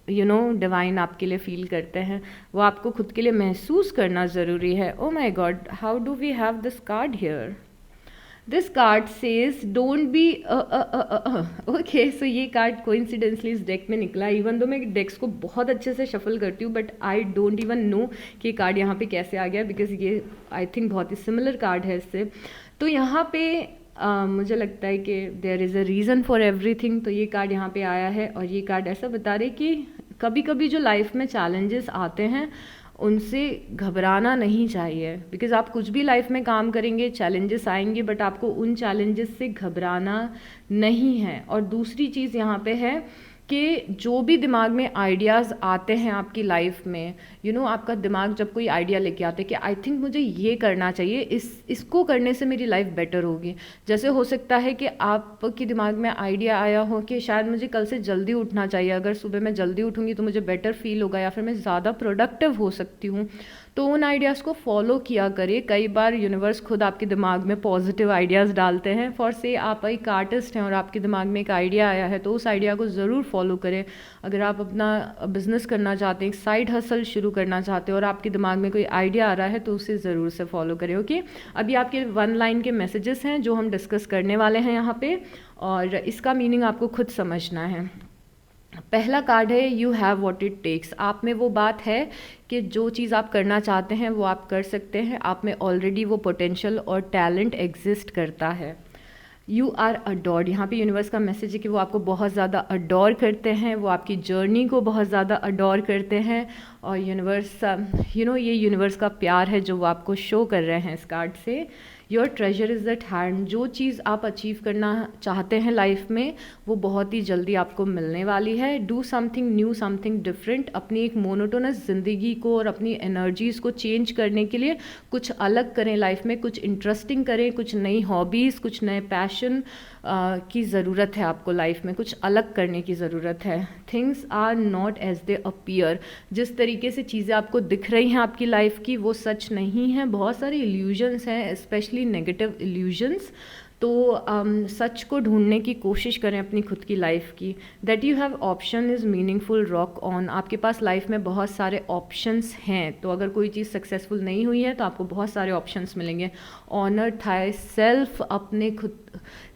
डिवाइन आपके लिए फील करते हैं, वो आपको खुद के लिए महसूस करना ज़रूरी है. Oh my God, how do we have this card here? This card says don't be. Okay, so ये कार्ड कोइंसिडेंसली इस डेक में निकला. इवन दो मैं डेक्स को बहुत अच्छे से शफल करती हूँ, but I don't even know कि ये कार्ड यहाँ पे कैसे आ गया, बिकॉज ये आई थिंक बहुत ही सिमिलर कार्ड है इससे. तो यहाँ पे मुझे लगता है कि there is a reason for everything. तो ये कार्ड यहाँ पे आया है, और ये कार्ड ऐसा बता रहे कि कभी कभी जो लाइफ में चैलेंजेस आते हैं उनसे घबराना नहीं चाहिए. बिकॉज आप कुछ भी लाइफ में काम करेंगे, चैलेंजेस आएंगे, बट आपको उन चैलेंजेस से घबराना नहीं है. और दूसरी चीज़ यहाँ पे है कि जो भी दिमाग में आइडियाज़ आते हैं आपकी लाइफ में, आपका दिमाग जब कोई आइडिया लेके आते हैं कि आई थिंक मुझे ये करना चाहिए, इसको करने से मेरी लाइफ बेटर होगी. जैसे हो सकता है कि आपके दिमाग में आइडिया आया हो कि शायद मुझे कल से जल्दी उठना चाहिए, अगर सुबह मैं जल्दी उठूँगी तो मुझे बेटर फील होगा, या फिर मैं ज़्यादा प्रोडक्टिव हो सकती हूँ. तो उन आइडियाज़ को फॉलो किया करिए. कई बार यूनिवर्स खुद आपके दिमाग में पॉजिटिव आइडियाज़ डालते हैं. फॉर से आप एक आर्टिस्ट हैं और आपके दिमाग में एक आइडिया आया है, तो उस आइडिया को ज़रूर फॉलो करें. अगर आप अपना बिजनेस करना चाहते हैं, एक साइड हसल शुरू करना चाहते हो और आपके दिमाग में कोई आइडिया आ रहा है, तो उसे ज़रूर से फॉलो करें. ओके, अभी आपके 1 लाइन के मैसेजेस हैं जो हम डिस्कस करने वाले हैं यहाँ पे, और इसका मीनिंग आपको खुद समझना है. पहला कार्ड है you have what it takes. आप में वो बात है कि जो चीज़ आप करना चाहते हैं वो आप कर सकते हैं. आप में ऑलरेडी वो पोटेंशियल और टैलेंट एग्जिस्ट करता है. You are adored. यहाँ पे यूनिवर्स का मैसेज है कि वो आपको बहुत ज़्यादा अडोर करते हैं, वो आपकी जर्नी को बहुत ज़्यादा अडोर करते हैं. और यूनिवर्स ये यूनिवर्स का प्यार है जो वो आपको शो कर रहे हैं इस कार्ड से. Your treasure is eight hand. जो चीज़ आप अचीव करना चाहते हैं लाइफ में, वो बहुत ही जल्दी आपको मिलने वाली है. Do something new, something different. अपनी एक मोनोटोनस ज़िंदगी को और अपनी एनर्जीज़ को चेंज करने के लिए कुछ अलग करें लाइफ में, कुछ इंटरेस्टिंग करें, कुछ नई हॉबीज़, कुछ नए पैशन की ज़रूरत है आपको लाइफ में. कुछ अलग करने की ज़रूरत है. Things are not as they appear. जिस तरीके से चीज़ें आपको दिख रही हैं आपकी लाइफ की, वो सच नहीं है. बहुत सारे इल्यूजन्स हैं, स्पेशली नेगेटिव इल्यूजन्स. तो सच को ढूंढने की कोशिश करें अपनी खुद की लाइफ की. That you have option is meaningful rock on. आपके पास लाइफ में बहुत सारे ऑप्शंस हैं. तो अगर कोई चीज़ सक्सेसफुल नहीं हुई है तो आपको बहुत सारे ऑप्शंस मिलेंगे. Honour thy self. अपने खुद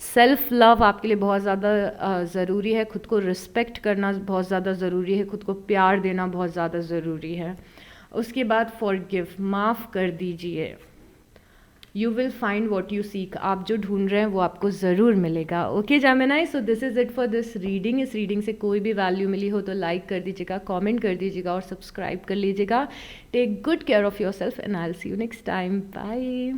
सेल्फ लव आपके लिए बहुत ज़्यादा ज़रूरी है. खुद को रिस्पेक्ट करना बहुत ज़्यादा ज़रूरी है. खुद को प्यार देना बहुत ज़्यादा ज़रूरी है. उसके बाद फॉरगिव. माफ़ कर दीजिए. You will find what you seek. आप जो ढूंढ रहे हैं वो आपको ज़रूर मिलेगा. Okay Gemini, so this is it for this reading. इस रीडिंग से कोई भी वैल्यू मिली हो तो लाइक कर दीजिएगा, कमेंट कर दीजिएगा और सब्सक्राइब कर लीजिएगा. Take good care of yourself and I will see you next time. Bye.